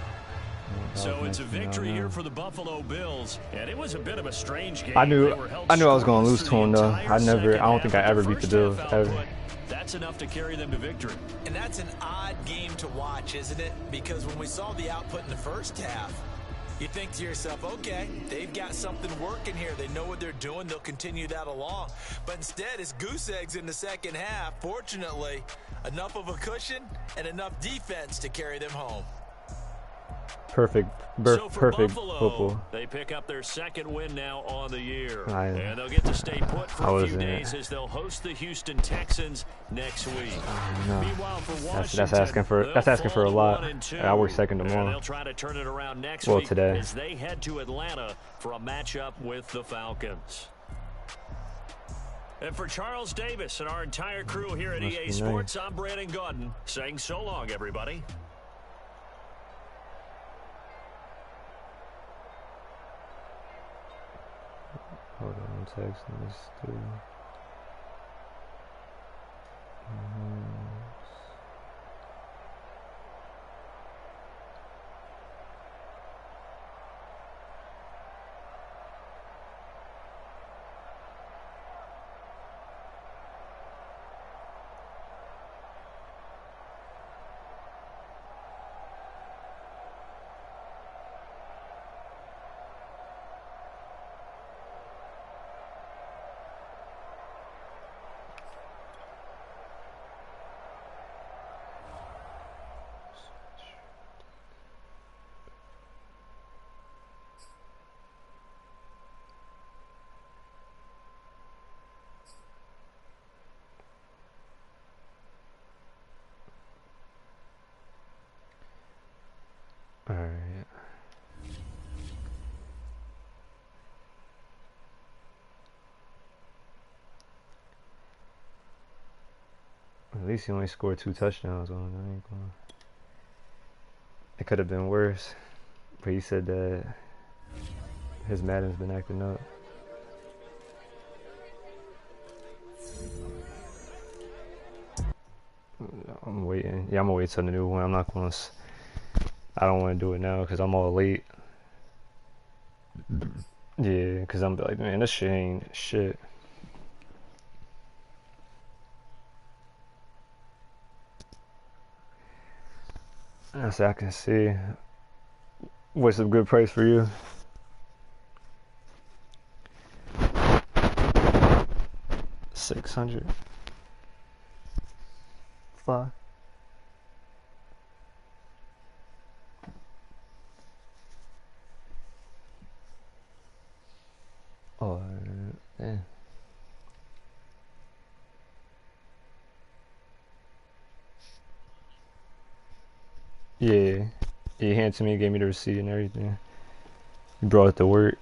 So it's a victory here for the Buffalo Bills, and it was a bit of a strange game. I knew I was going to lose to him, though. I don't think I ever beat the Bills, ever. That's enough to carry them to victory. And that's an odd game to watch, isn't it? Because when we saw the output in the first half, you think to yourself, okay, they've got something working here. They know what they're doing. They'll continue that along. But instead, it's goose eggs in the second half. Fortunately, enough of a cushion and enough defense to carry them home. Perfect football. They pick up their 2nd win now on the year. And they'll get to stay put for a few days as they'll host the Houston Texans next week. Meanwhile, for Washington, that's asking for a lot. I work 2nd tomorrow. They'll try to turn it around next week today, as they head to Atlanta for a matchup with the Falcons. And for Charles Davis and our entire crew here at EA Sports, I'm Brandon Gaudin saying so long, everybody. Hold on, texting this through. Alright. At least he only scored 2 touchdowns on it. It could have been worse. But he said that his Madden's been acting up. I'm waiting. Yeah, I'm gonna wait till the new one. I'm not gonna. I don't want to do it now because I'm all late. Yeah, because I'm like, man, this shit ain't shit. As I can see, what's a good price for you? $600. $5. Yeah. He handed to me, gave me the receipt and everything. He brought it to work.